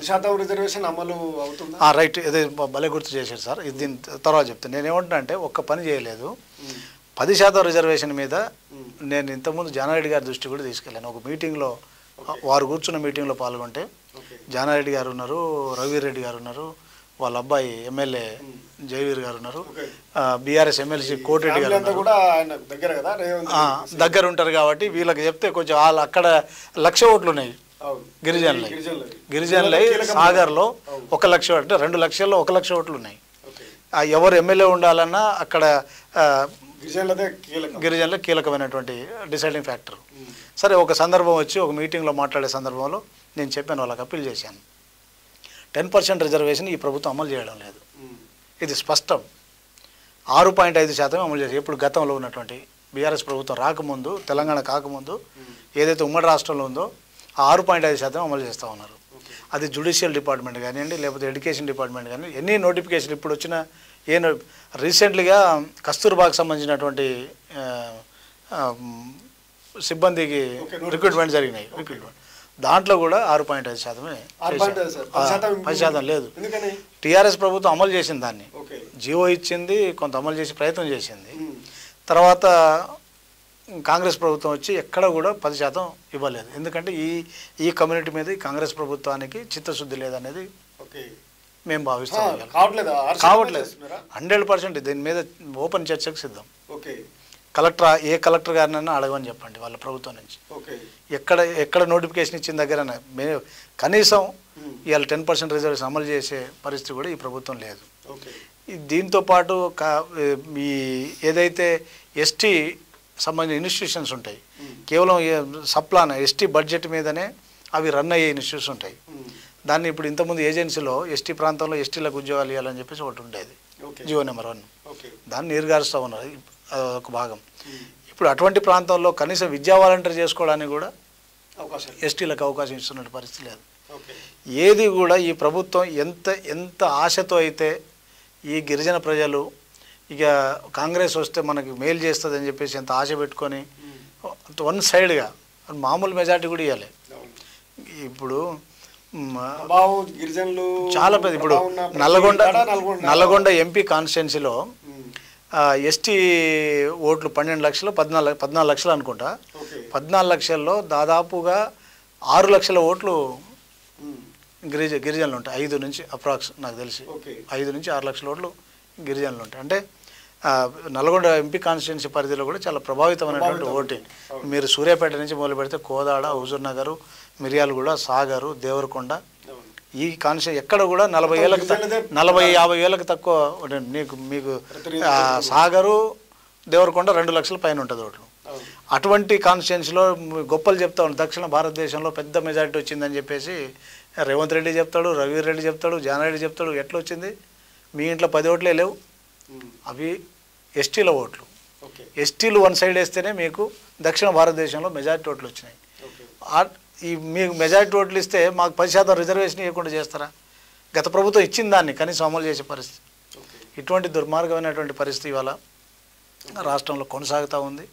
రైట్, ఇదే భలే గుర్తు చేశారు సార్. ఇది దీని తర్వాత చెప్తాను. నేనేమంటున్నా అంటే ఒక్క పని చేయలేదు. 10% రిజర్వేషన్ మీద నేను ఇంతకుముందు జానారెడ్డి గారి దృష్టి కూడా తీసుకెళ్ళాను. ఒక మీటింగ్లో వారు కూర్చున్న మీటింగ్లో పాల్గొంటే జానారెడ్డి గారు ఉన్నారు, రవిరెడ్డి గారు ఉన్నారు, వాళ్ళ అబ్బాయి ఎమ్మెల్యే జయవీర్ గారు ఉన్నారు, బీఆర్ఎస్ ఎమ్మెల్సీ కోటిరెడ్డి గారు దగ్గర ఉంటారు. కాబట్టి వీళ్ళకి చెప్తే కొంచెం వాళ్ళు అక్కడ 1,00,000 ఓట్లు ఉన్నాయి గిరిజనులై సాగర్లో 1,00,000 అంటే 2 లక్షల్లో 1,00,000 ఓట్లు ఉన్నాయి. ఎవరు ఎమ్మెల్యే ఉండాలన్నా అక్కడ గిరిజనుల కీలకమైనటువంటి డిసైడింగ్ ఫ్యాక్టర్. సరే, ఒక సందర్భం వచ్చి ఒక మీటింగ్లో మాట్లాడే సందర్భంలో నేను చెప్పాను, వాళ్ళకి అప్పీల్ చేశాను, 10% రిజర్వేషన్ ఈ ప్రభుత్వం అమలు చేయడం లేదు. ఇది స్పష్టం. 6.5% అమలు చేసి ఇప్పుడు గతంలో ఉన్నటువంటి బీఆర్ఎస్ ప్రభుత్వం రాకముందు, తెలంగాణ కాకముందు ఏదైతే ఉమ్మడి రాష్ట్రంలో ఉందో 6.5% అమలు చేస్తూ ఉన్నారు. అది జ్యుడిషియల్ డిపార్ట్మెంట్ కానివ్వండి, లేకపోతే ఎడ్యుకేషన్ డిపార్ట్మెంట్ కానీ ఎన్ని నోటిఫికేషన్ ఇప్పుడు వచ్చిన రీసెంట్లీగా కస్తూర్బాకి సంబంధించినటువంటి సిబ్బందికి రిక్రూట్మెంట్ జరిగినాయి. దాంట్లో కూడా 6.5% 10% లేదు. టీఆర్ఎస్ ప్రభుత్వం అమలు చేసింది, దాన్ని జియో ఇచ్చింది, కొంత అమలు చేసి ప్రయత్నం చేసింది. తర్వాత కాంగ్రెస్ ప్రభుత్వం వచ్చి ఎక్కడ కూడా 10% ఇవ్వలేదు. ఎందుకంటే ఈ కమ్యూనిటీ మీద కాంగ్రెస్ ప్రభుత్వానికి చిత్తశుద్ధి లేదనేది మేము భావిస్తాం. కావట్లేదు 100%. దీని మీద ఓపెన్ చర్చకు సిద్ధం. ఏ కలెక్టర్ గారినైనా అడగమని చెప్పండి వాళ్ళ ప్రభుత్వం నుంచి. ఎక్కడ నోటిఫికేషన్ ఇచ్చిన దగ్గర కనీసం ఇవాళ 10% రిజర్వేషన్ అమలు చేసే పరిస్థితి కూడా ఈ ప్రభుత్వం లేదు. దీంతో పాటు ఈ ఏదైతే ఎస్టీ సంబంధించిన ఇన్స్టిట్యూషన్స్ ఉంటాయి, కేవలం సప్లాన్ ఎస్టీ బడ్జెట్ మీదనే అవి రన్ అయ్యే ఇన్స్టిట్యూట్స్ ఉంటాయి. దాన్ని ఇప్పుడు ఇంతకుముందు ఏజెన్సీలో ఎస్టీ ప్రాంతంలో ఎస్టీలకు ఉద్యోగాలు ఇవ్వాలని చెప్పేసి ఒకటి ఉండేది, జియో నెంబర్ 1. దాన్ని నీరుగారుస్తూ ఉన్నారు, ఒక భాగం. ఇప్పుడు అటువంటి ప్రాంతంలో కనీసం విద్యా వాలంటీర్ చేసుకోవడానికి కూడా ఎస్టీలకు అవకాశం ఇస్తున్న పరిస్థితి లేదు. ఏది కూడా ఈ ప్రభుత్వం ఎంత ఆశతో అయితే ఈ గిరిజన ప్రజలు ఇక కాంగ్రెస్ వస్తే మనకి మేలు చేస్తుంది అని చెప్పేసి ఎంత ఆశ పెట్టుకొని వన్ సైడ్గా మామూలు మెజార్టీ కూడా ఇవ్వాలి. ఇప్పుడు గిరిజనులు చాలా పెద్ద, ఇప్పుడు నల్లగొండ ఎంపీ కాన్స్టిట్యున్సీలో ఎస్టీ ఓట్లు 12 లక్షలు 14 లక్షలు అనుకుంటా. 14 లక్షల్లో దాదాపుగా 6 లక్షల ఓట్లు గిరిజనులు ఉంటాయి. 5 నుంచి అప్రాక్స్ నాకు తెలిసి 5 నుంచి 6 లక్షల ఓట్లు గిరిజనులు ఉంటాయి. అంటే నల్గొండ ఎంపీ కాన్స్టిట్యున్సీ పరిధిలో కూడా చాలా ప్రభావితమైనటువంటి ఓటింగ్. మీరు సూర్యాపేట నుంచి మొదలు పెడితే కోదాడ, హుజూర్ నగర్, మిర్యాలగూడ, సాగరు, దేవరకొండ, ఈ కాన్స్టిట్యూన్సీ ఎక్కడ కూడా 40-50 వేలకు తక్కువ. మీకు సాగరు, దేవరకొండ 2 లక్షల పైన ఉంటుంది ఓట్లు. అటువంటి కాన్స్టిట్యున్సీలో గొప్పలు చెప్తా ఉంటారు. దక్షిణ భారతదేశంలో పెద్ద మెజారిటీ వచ్చిందని చెప్పేసి రేవంత్ రెడ్డి చెప్తాడు, రఘువీర్ రెడ్డి చెప్తాడు, జానారెడ్డి చెప్తాడు. ఎట్లా వచ్చింది? మీ ఇంట్లో 10 ఓట్లే లేవు, అవి ఎస్టీల ఓట్లు. ఎస్టీలు వన్ సైడ్ వేస్తేనే మీకు దక్షిణ భారతదేశంలో మెజారిటీ ఓట్లు వచ్చినాయి. ఈ మీకు మెజారిటీ ఓట్లు ఇస్తే మాకు 10% రిజర్వేషన్ ఇవ్వకుండా చేస్తారా? గత ప్రభుత్వం ఇచ్చిన దాన్ని కనీసం అమలు చేసే పరిస్థితి. ఇటువంటి దుర్మార్గమైనటువంటి పరిస్థితి ఇవాళ రాష్ట్రంలో కొనసాగుతూ ఉంది.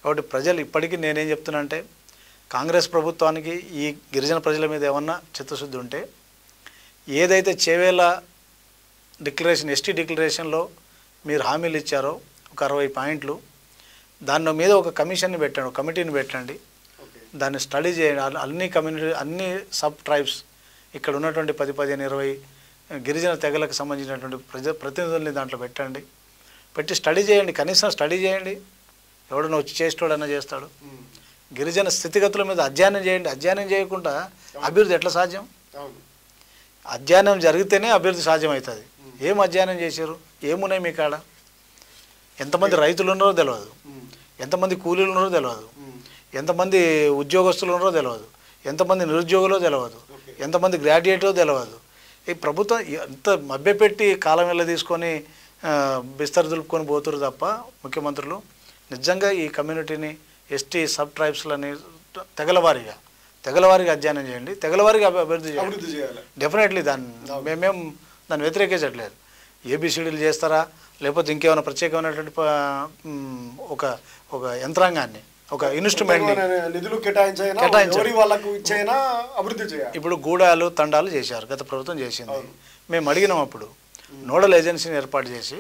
కాబట్టి ప్రజలు ఇప్పటికీ నేనేం చెప్తున్నా అంటే, కాంగ్రెస్ ప్రభుత్వానికి ఈ గిరిజన ప్రజల మీద ఏమన్నా చిత్తశుద్ధి ఉంటే, ఏదైతే చేవేళ్ళ డిక్లరేషన్, ఎస్టీ డిక్లరేషన్లో మీరు హామీలు ఇచ్చారో ఒక 60 పాయింట్లు, దాని మీద ఒక కమిషన్ని పెట్టండి, ఒక కమిటీని పెట్టండి, దాన్ని స్టడీ చేయండి. అన్ని కమ్యూనిటీ, అన్ని సబ్ ట్రైబ్స్, ఇక్కడ ఉన్నటువంటి 10-15-20 గిరిజన తెగలకు సంబంధించినటువంటి ప్రతినిధుల్ని దాంట్లో పెట్టండి, పెట్టి స్టడీ చేయండి. కనీసం స్టడీ చేయండి. ఎవడన్నా వచ్చి చేసేటోడన్నా చేస్తాడు. గిరిజన స్థితిగతుల మీద అధ్యయనం చేయండి. అధ్యయనం చేయకుండా అభివృద్ధి ఎట్లా సాధ్యం? అధ్యయనం జరిగితేనే అభివృద్ధి సాధ్యమవుతుంది. ఏం అధ్యయనం చేశారు? ఏమున్నాయి మీ కాడ? ఎంతమంది రైతులు ఉన్నారో తెలియదు, ఎంతమంది కూలీలు ఉన్నారో తెలియదు, ఎంతమంది ఉద్యోగస్తులు ఉన్నారో తెలియదు, ఎంతమంది నిరుద్యోగులో తెలియదు, ఎంతమంది గ్రాడ్యుయేటో తెలియదు. ఈ ప్రభుత్వం ఎంత మభ్యపెట్టి కాలం వెళ్ళ తీసుకొని బిస్తరు దులుపుకొని పోతురు తప్ప ముఖ్యమంత్రులు నిజంగా ఈ కమ్యూనిటీని, ఎస్టీ సబ్ ట్రైబ్స్లని తెగలవారీగా అధ్యయనం చేయండి, తెగలవారీగా అభివృద్ధి చేయాలి. డెఫినెట్లీ మేమేం దాన్ని వ్యతిరేకించట్లేదు. ఏబిసిడీలు చేస్తారా, లేకపోతే ఇంకేమైనా ప్రత్యేకమైనటువంటి ఒక యంత్రాంగాన్ని, ఒక ఇన్స్ట్రుమెంట్ నిధులు కేటాయించాలి. ఇప్పుడు గూడాలు, తండాలు చేశారు, గత ప్రభుత్వం చేసింది. మేము అడిగినాం అప్పుడు నోడల్ ఏజెన్సీని ఏర్పాటు చేసి,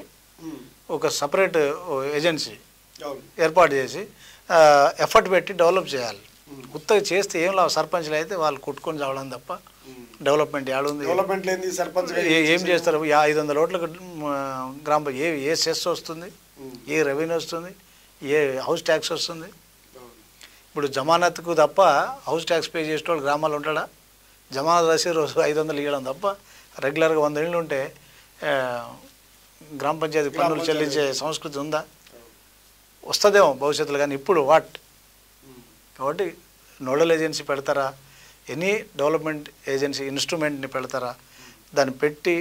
ఒక సపరేట్ ఏజెన్సీ ఏర్పాటు చేసి ఎఫర్ట్ పెట్టి డెవలప్ చేయాలి. ఉత్తగా చేస్తే ఏం లాభం? సర్పంచ్లు అయితే వాళ్ళు కొట్టుకొని చావడం తప్ప డెవలప్మెంట్ ఏడుంది? ఏం చేస్తారు? 500 ఓట్లకు ఏ సెస్ వస్తుంది, ఏ రెవెన్యూ వస్తుంది, ఏ హౌస్ ట్యాక్స్ వస్తుంది? ఇప్పుడు జమానత్కు తప్ప హౌస్ ట్యాక్స్ పే చేసేవాళ్ళు గ్రామాలు ఉంటాడా? జమానత్ రసీదు రోజు 500 ఇవ్వడం తప్ప రెగ్యులర్గా 100 ఇళ్ళు ఉంటే గ్రామ పంచాయతీ పన్నులు చెల్లించే సంస్కృతి ఉందా? వస్తుందేమో భవిష్యత్తులో, కానీ ఇప్పుడు కాబట్టి నోడల్ ఏజెన్సీ పెడతారా, ఎనీ డెవలప్మెంట్ ఏజెన్సీ ఇన్స్ట్రుమెంట్ని పెడతారా? దాన్ని పెట్టి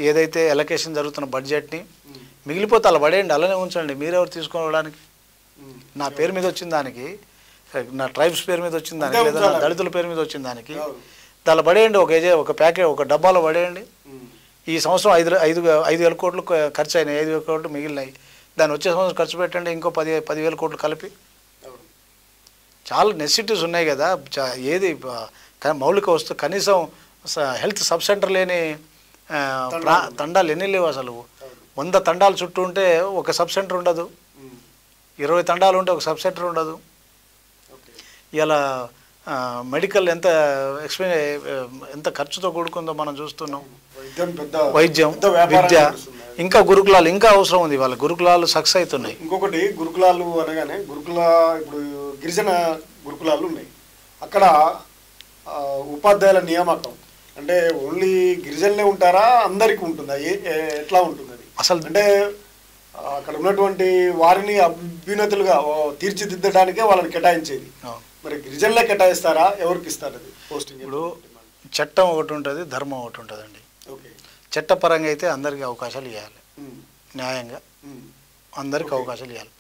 ఏదైతే ఎలకేషన్ జరుగుతున్న బడ్జెట్ని మిగిలిపోతే అలా పడేయండి, అలానే ఉంచండి. మీరెవరు తీసుకోవడానికి? నా పేరు మీద వచ్చిన దానికి, నా ట్రైబ్స్ పేరు మీద వచ్చిన దానికి, లేదా నా దళితుల పేరు మీద వచ్చిన దానికి దానిలో పడేయండి. ఒక ప్యాకెట్, ఒక డబ్బాలో పడేయండి. ఈ సంవత్సరం 5,000 కోట్లు ఖర్చు అయినాయి, 5,000 కోట్లు మిగిలినాయి. దాన్ని వచ్చే సంవత్సరం ఖర్చు పెట్టండి, ఇంకో 10,000 కోట్లు కలిపి. చాలా నెసిటీస్ ఉన్నాయి కదా. ఏది మౌలిక వస్తువు, కనీసం హెల్త్ సబ్ సెంటర్ లేని తండాలు ఎన్ని లేవు అసలు? 100 తండాలు చుట్టూ ఉంటే ఒక సబ్ సెంటర్ ఉండదు, 20 తండాలు ఉంటే ఒక సబ్ సెంటర్ ఉండదు. ఇలా మెడికల్ ఎంత ఖర్చుతో కూడుకుందో మనం చూస్తున్నాం. వైద్యం, విద్య, ఇంకా గురుకులాలు ఇంకా అవసరం ఉంది. వాళ్ళ గురుకులాలు సక్సెస్ అవుతున్నాయి. ఇంకొకటి గురుకులాలు అనగానే ఇప్పుడు గిరిజన గురుకులాలు ఉన్నాయి. అక్కడ ఉపాధ్యాయుల నియామకం అంటే ఓన్లీ గిరిజనులే ఉంటారా, అందరికీ ఉంటుందా? ఎట్లా ఉంటుంది అది అసలు? అంటే అక్కడ ఉన్నటువంటి వారిని అభ్యున్నతులుగా తీర్చిదిద్దడానికే వాళ్ళని కేటాయించేది. మరి గిరిజనులే కేటాయిస్తారా, ఎవరికి ఇస్తారు అది పోస్టింగ్? ఇప్పుడు చట్టం ఒకటి ఉంటుంది, ధర్మం ఒకటి ఉంటుందండి. చట్టపరంగా అయితే అందరికీ అవకాశాలు ఇవ్వాలి, న్యాయంగా అందరికీ అవకాశాలు ఇవ్వాలి.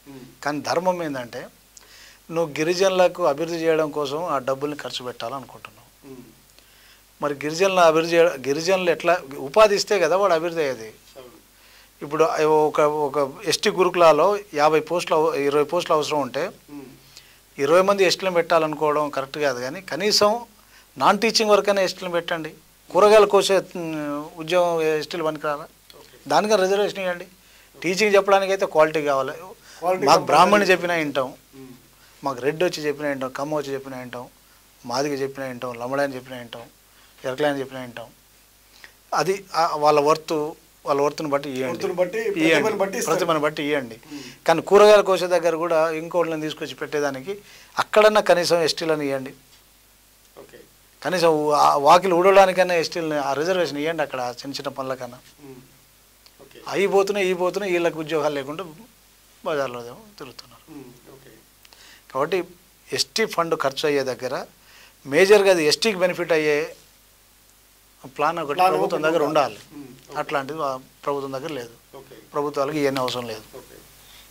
కానీ ధర్మం ఏంటంటే, నువ్వు గిరిజనులకు అభివృద్ధి చేయడం కోసం ఆ డబ్బుల్ని ఖర్చు పెట్టాలనుకుంటున్నావు. మరి గిరిజనులు ఎట్లా ఉపాధి ఇస్తే కదా వాడు అభివృద్ధి అయ్యేది. ఇప్పుడు ఒక ఒక ఎస్టీ గురుకులాలో 50 పోస్టులు 20 పోస్టులు అవసరం ఉంటే 20 మంది ఎస్టీలను పెట్టాలనుకోవడం కరెక్ట్ కాదు. కానీ కనీసం నాన్ టీచింగ్ వర్క్ అయినా ఎస్టీలను పెట్టండి. కూరగాయలు కోసే ఉద్యోగం ఎస్టీలు పనికిరాలా? దానికన్నా రిజర్వేషన్ ఇవ్వండి. టీచింగ్ చెప్పడానికి అయితే క్వాలిటీ కావాలి. మాకు బ్రాహ్మణి చెప్పినా వింటాం, మాకు రెడ్డి వచ్చి చెప్పినా వింటాం, కమ్మ వచ్చి చెప్పినా వింటాం, మాదిగ చెప్పినా వింటాం, లంబడాని చెప్పినా వింటాం, ఎరకలాని చెప్పినా వింటాం. అది వాళ్ళ వర్త్ని బట్టి ఇవ్వండి, ప్రతిభను బట్టి ఇవ్వండి. కానీ కూరగాయల కోసే దగ్గర కూడా ఇంకోళ్ళని తీసుకొచ్చి పెట్టేదానికి అక్కడన్నా కనీసం ఎస్టీలను ఇవ్వండి. కనీసం వాకిలు ఊడడానికన్నా ఎస్టీలని ఆ రిజర్వేషన్ ఇవ్వండి. అక్కడ చిన్న చిన్న పనుల కన్నా అయిపోతున్నాయి వీళ్ళకి ఉద్యోగాలు లేకుండా బజార్లో తిరుగుతున్నారు. కాబట్టి ఎస్టీ ఫండ్ ఖర్చు అయ్యే దగ్గర మేజర్గా అది ఎస్టీకి బెనిఫిట్ అయ్యే ప్లాన్ ఒకటి ప్రభుత్వం దగ్గర ఉండాలి. అట్లాంటిది ప్రభుత్వం దగ్గర లేదు. ప్రభుత్వాలకు ఇవన్నీ అవసరం లేదు.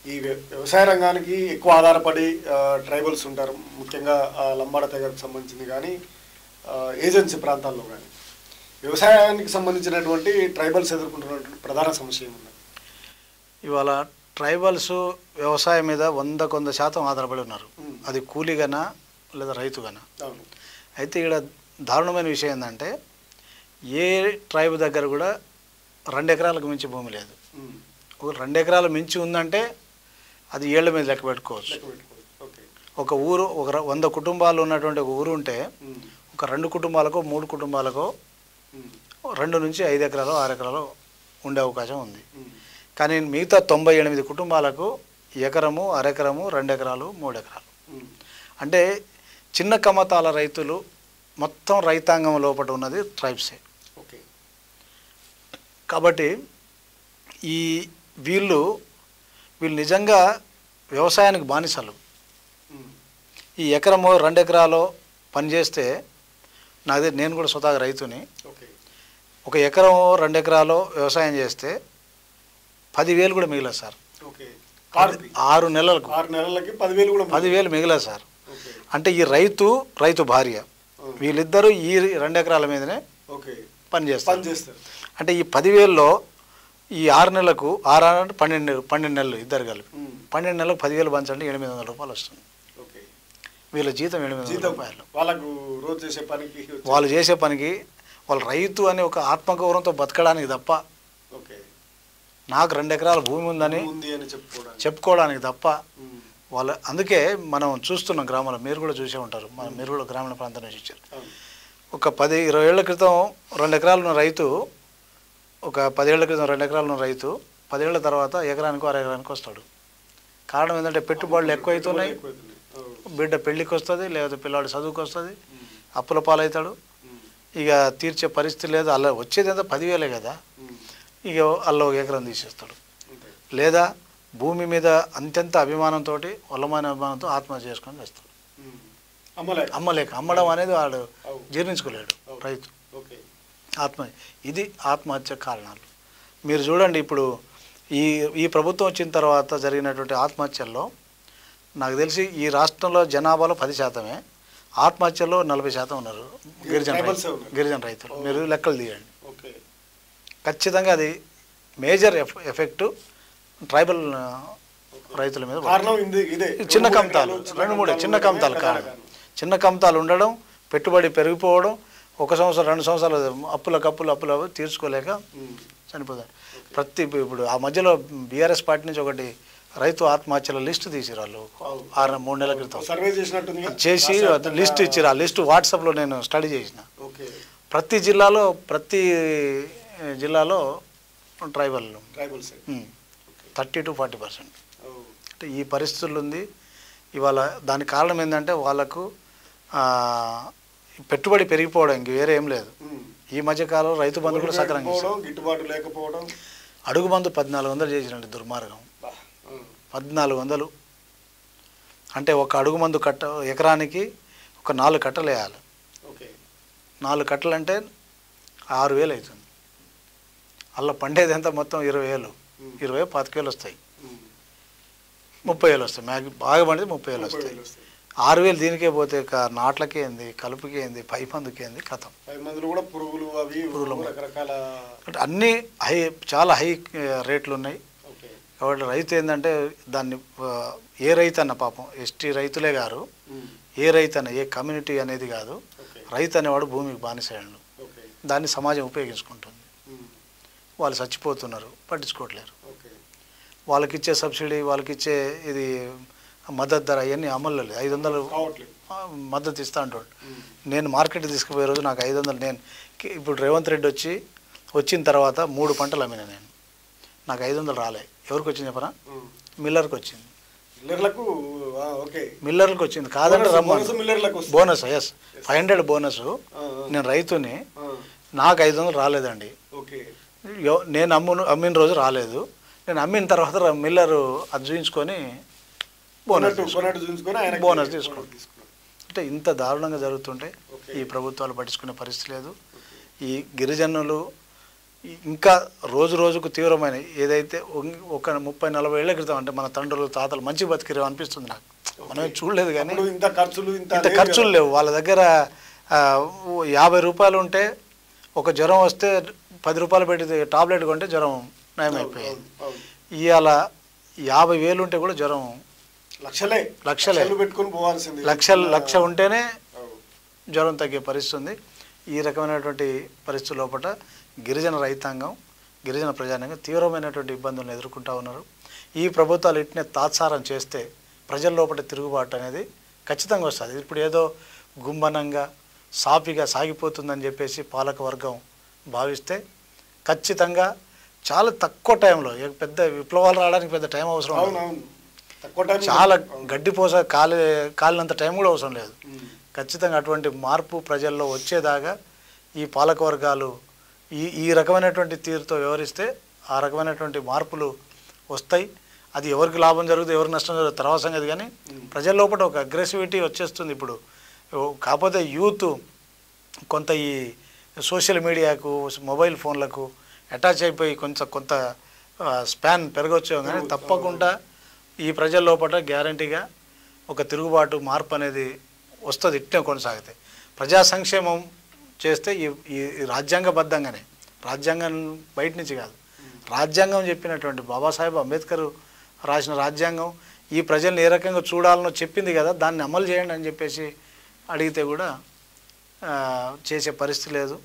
ఈ వ్యవసాయ రంగానికి ఎక్కువ ఆధారపడి ట్రైబల్స్ ఉంటారు, ముఖ్యంగా లంబాడ తెగకు సంబంధించింది. కానీ ఏజెన్సీ ప్రాంతాల్లో కానీ వ్యవసాయానికి సంబంధించినటువంటి ట్రైబల్స్ ఎదుర్కొంటున్నటువంటి ప్రధాన సమస్య ఏముంది? ఇవాళ ట్రైబల్స్ వ్యవసాయం మీద 100% ఆధారపడి ఉన్నారు. అది కూలీగానా లేదా రైతుగానా. అయితే ఇక్కడ దారుణమైన విషయం ఏంటంటే ఏ ట్రైబ్ దగ్గర కూడా 2 ఎకరాలకు మించి భూమి లేదు. ఒక 2 ఎకరాలు మించి ఉందంటే అది ఏళ్ల మీద లెక్క పెట్టుకోవచ్చు. ఒక ఊరు ఒక 100 కుటుంబాలు ఉన్నటువంటి ఒక ఊరు ఉంటే ఒక 2 కుటుంబాలకో 3 కుటుంబాలకో 2 నుంచి 5 ఎకరాలు 6 ఎకరాలు ఉండే అవకాశం ఉంది. కానీ మిగతా 98 కుటుంబాలకు ఎకరము, అరెకరము, 2 ఎకరాలు, 3 ఎకరాలు. అంటే చిన్న కమతాల రైతులు మొత్తం రైతాంగం లోపల ఉన్నది ట్రైబ్సే. కాబట్టి వీళ్ళు నిజంగా వ్యవసాయానికి బానిసలు. ఈ ఎకరము 2 ఎకరాలు పనిచేస్తే నేను కూడా స్వతహాగా రైతుని. ఒక ఎకరం 2 ఎకరాలు వ్యవసాయం చేస్తే 10,000 కూడా మిగిలేదు సార్. 6 నెలలకు 10,000 మిగిలేదు సార్. అంటే ఈ రైతు భార్య వీళ్ళిద్దరూ ఈ 2 ఎకరాల మీదనే పనిచేస్తారు. అంటే ఈ 10,000లో ఈ 6 నెలలకు 6 అంటే 12 నెలలు ఇద్దరు కలిపి 12 నెలలకు 10,000 పంచండి 800 రూపాయలు వస్తుంది. వీళ్ళ జీతం 800 రూపాయలు. వాళ్ళు చేసే పనికి వాళ్ళు రైతు అని ఒక ఆత్మగౌరవంతో బతకడానికి తప్ప, నాకు 2 ఎకరాల భూమి ఉందని చెప్పుకోవడానికి తప్ప వాళ్ళ. అందుకే మనం చూస్తున్నాం గ్రామాల్లో, మీరు కూడా చూసే ఉంటారు, మీరు కూడా గ్రామీణ ప్రాంతం నుంచి వచ్చారు. ఒక 10-20 ఏళ్ల క్రితం 2 ఎకరాలు ఉన్న రైతు, ఒక 10 ఏళ్ల క్రితం 2 ఎకరాలు ఉన్న రైతు 10 ఏళ్ల తర్వాత ఎకరానికి 6 ఎకరానికి వస్తాడు. కారణం ఏంటంటే పెట్టుబడులు ఎక్కువైతున్నాయి, బిడ్డ పెళ్ళికి వస్తుంది, లేకపోతే పిల్లాడు చదువుకు వస్తుంది, అప్పుల పాలవుతాడు, ఇక తీర్చే పరిస్థితి లేదు. అలా వచ్చేది ఎంత 10,000 కదా, ఇక అల్ల 1 ఎకరం తీసేస్తాడు. లేదా భూమి మీద అంతెంత అభిమానంతో వల్లమైన అభిమానంతో ఆత్మహత్య చేసుకొని వేస్తాడు. అమ్మడం అనేది వాడు జీర్ణించుకోలేడు రైతు. ఇది ఆత్మహత్య కారణాలు. మీరు చూడండి, ఇప్పుడు ఈ ప్రభుత్వం వచ్చిన తర్వాత జరిగినటువంటి ఆత్మహత్యల్లో నాకు తెలిసి ఈ రాష్ట్రంలో జనాభాలో 10%, ఆత్మహత్యల్లో 40% ఉన్నారు గిరిజన రైతులు. మీరు లెక్కలు తీయండి. ఖచ్చితంగా అది మేజర్ ఎఫెక్ట్ ట్రైబల్ రైతుల మీద. చిన్న కమతాలు 2-3 చిన్న కమతాలు ఉండడం, పెట్టుబడి పెరిగిపోవడం, 1 సంవత్సరం 2 సంవత్సరాలు అప్పులు తీర్చుకోలేక చనిపోతారు. ఇప్పుడు ఆ మధ్యలో బీఆర్ఎస్ పార్టీ నుంచి ఒకటి రైతు ఆత్మహత్యల లిస్టు తీసిరు వాళ్ళు 3 నెలల క్రితం చేసి లిస్ట్ ఇచ్చిరు. ఆ లిస్టు వాట్సాప్లో నేను స్టడీ చేసిన. ప్రతి జిల్లాలో ట్రైబల్స్ 30 to 40%. అంటే ఈ పరిస్థితులు ఉంది ఇవాళ. దానికి కారణం ఏంటంటే వాళ్ళకు పెట్టుబడి పెరిగిపోవడం, ఇంక వేరే ఏం లేదు. ఈ మధ్యకాలంలో రైతు బంధు కూడా సక్రంగా గిట్టుబాటు లేకపోవడం. అడుగు బంధు 1,400 చేసినట్టు దుర్మార్గం. 1,400 అంటే ఒక అడుగు మందు ఎకరానికి ఒక 4 కట్టలు వేయాలి. 4 కట్టలు అంటే 6,000 అవుతుంది. అలా పండేది ఎంత మొత్తం 20,000, 25,000 వస్తాయి, 30,000 వస్తాయి. బాగా పండితే 30,000 వస్తాయి. 6,000 దీనికే పోతే నాట్లకే ఏంది, కలుపుకి ఏంది, పై మందుకి ఏంది, కథం. పై మందులు కూడా పురుగులు అవి రకరకాల అన్నీ చాలా హై రేట్లు ఉన్నాయి. కాబట్టి రైతు ఏంటంటే దాన్ని ఏ రైతు అన్న పాపం ఎస్టీ రైతులే గారు, ఏ రైతు అన్న ఏ కమ్యూనిటీ అనేది కాదు, రైతు అనేవాడు భూమికి బానిసయ్యాడు. దాన్ని సమాజం ఉపయోగించుకుంటుంది. వాళ్ళు చచ్చిపోతున్నారు, పట్టించుకోవట్లేరు. వాళ్ళకిచ్చే సబ్సిడీ, వాళ్ళకిచ్చే ఇది మద్దతు ధర అవన్నీ అమల్లో లేదు. 500 మద్దతు ఇస్తా అంటాడు. నేను మార్కెట్ తీసుకుపోయే రోజు నాకు 500, నేను ఇప్పుడు రేవంత్ రెడ్డి వచ్చిన తర్వాత 3 పంటలు అమ్మినా నేను, నాకు 500 రాలే. ఎవరికి వచ్చింది చెప్పరా? మిల్లర్కి వచ్చింది. మిల్లర్లకు వచ్చింది. కాదంటే బోనస్, ఎస్ 500 బోనస్. నేను రైతుని, నాకు 500 రాలేదండి. నేను అమ్మిన రోజు రాలేదు. నేను అమ్మిన తర్వాత మిల్లరు అది చూయించుకొని బోనస్ తీసుకున్నాను. అంటే ఇంత దారుణంగా జరుగుతుంటే ఈ ప్రభుత్వాలు పట్టించుకునే పరిస్థితి లేదు. ఈ గిరిజనులు ఇంకా రోజు రోజుకు తీవ్రమైన, ఏదైతే ఒక 30-40 ఏళ్ల క్రితం అంటే మన తండ్రులు తాతలు మంచి బతికిరేమో అనిపిస్తుంది నాకు. మనం చూడలేదు కానీ ఇంత ఖర్చులు లేవు వాళ్ళ దగ్గర. 50 రూపాయలు ఉంటే ఒక జ్వరం వస్తే 10 రూపాయలు పెట్టి టాబ్లెట్ కొంటే జ్వరం నయమైపోయేది. ఇవాళ 50,000 ఉంటే కూడా జ్వరం లక్షలే పెట్టుకొని పోవాల్సింది. లక్ష ఉంటేనే జ్వరం తగ్గే పరిస్థితి ఉంది. ఈ రకమైనటువంటి పరిస్థితుల లోపల గిరిజన రైతాంగం, గిరిజన ప్రజానికంగా తీవ్రమైనటువంటి ఇబ్బందులను ఎదుర్కొంటూ ఉన్నారు. ఈ ప్రభుత్వాలు ఇట్నే తాత్సారం చేస్తే ప్రజల లోపల తిరుగుబాటు అనేది ఖచ్చితంగా వస్తుంది. ఇప్పుడు ఏదో గుంబనంగా సాఫీగా సాగిపోతుందని చెప్పేసి పాలకవర్గం భావిస్తే ఖచ్చితంగా చాలా తక్కువ టైంలో, పెద్ద విప్లవాలు రావడానికి పెద్ద టైం అవసరం లేదు. చాలా గడ్డిపోస కాలినంత టైం కూడా అవసరం లేదు. ఖచ్చితంగా అటువంటి మార్పు ప్రజల్లో వచ్చేదాకా ఈ పాలకవర్గాలు ఈ రకమైనటువంటి తీరుతో వ్యవహరిస్తే ఆ రకమైనటువంటి మార్పులు వస్తాయి. అది ఎవరికి లాభం జరుగుతుంది, ఎవరికి నష్టం జరుగుతుంది తర్వాత సంగతి. కానీ ప్రజల లోపల ఒక అగ్రెసివిటీ వచ్చేస్తుంది ఇప్పుడు. కాకపోతే యూత్ కొంత ఈ సోషల్ మీడియాకు, మొబైల్ ఫోన్లకు అటాచ్ అయిపోయి కొంత స్పాన్ పెరగొచ్చు. కానీ తప్పకుండా ఈ ప్రజల లోపల గ్యారంటీగా ఒక తిరుగుబాటు, మార్పు అనేది వస్తుంది. ఇట్నే కొనసాగితే ప్రజా సంక్షేమం చేస్తే ఈ రాజ్యాంగబద్ధంగానే, రాజ్యాంగం బయట నుంచి కాదు, రాజ్యాంగం చెప్పినటువంటి బాబాసాహెబ్ అంబేద్కర్ రాసిన రాజ్యాంగం ఈ ప్రజల్ని ఏ రకంగా చూడాలనో చెప్పింది కదా, దాన్ని అమలు చేయండి అని చెప్పేసి అడిగితే కూడా చేసే పరిస్థితి లేదు.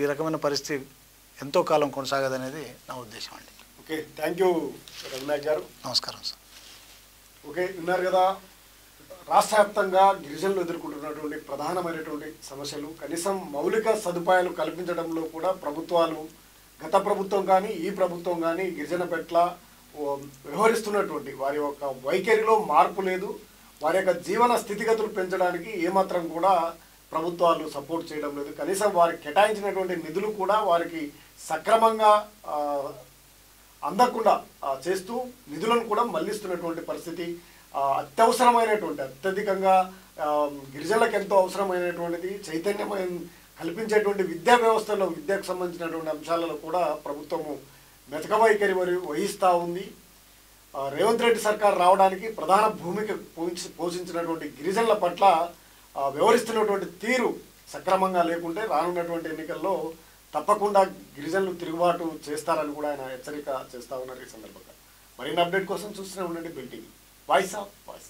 ఈ రకమైన పరిస్థితి ఎంతో కాలం కొనసాగదనేది నా ఉద్దేశం అండి. ఓకే, థ్యాంక్ యూ రఘునాయక్ గారు. నమస్కారం సార్. ఓకే, విన్నారు కదా, రాష్ట్ర వ్యాప్తంగా గిరిజనులు ఎదుర్కొంటున్నటువంటి ప్రధానమైనటువంటి సమస్యలు, కనీసం మౌలిక సదుపాయాలు కల్పించడంలో కూడా ప్రభుత్వాలు, గత ప్రభుత్వం కానీ ఈ ప్రభుత్వం కానీ గిరిజన పట్ల వ్యవహరిస్తున్నటువంటి వారి యొక్క వైఖరిలో మార్పు లేదు. వారి యొక్క జీవన స్థితిగతులు పెంచడానికి ఏమాత్రం కూడా ప్రభుత్వాలు సపోర్ట్ చేయడం లేదు. కనీసం వారికి కేటాయించినటువంటి నిధులు కూడా వారికి సక్రమంగా అందకుండా చేస్తూ నిధులను కూడా మళ్లిస్తున్నటువంటి పరిస్థితి. అత్యవసరమైనటువంటి, అత్యధికంగా గిరిజనులకు ఎంతో అవసరమైనటువంటిది చైతన్యమైన కల్పించేటువంటి విద్యా వ్యవస్థలో, విద్యకు సంబంధించినటువంటి అంశాలలో కూడా ప్రభుత్వము మెతక వైఖరి వహిస్తూ ఉంది. రేవంత్ రెడ్డి సర్కార్ రావడానికి ప్రధాన భూమిక పోషించినటువంటి గిరిజనుల పట్ల వ్యవహరిస్తున్నటువంటి తీరు సక్రమంగా లేకుంటే రానున్నటువంటి ఎన్నికల్లో తప్పకుండా గిరిజనులు తిరుగుబాటు చేస్తారని కూడా ఆయన హెచ్చరిక చేస్తూ ఉన్నారు. ఈ సందర్భంగా మరిన్ని అప్డేట్ కోసం చూస్తూనే ఉండండి bill TV, voice of voice.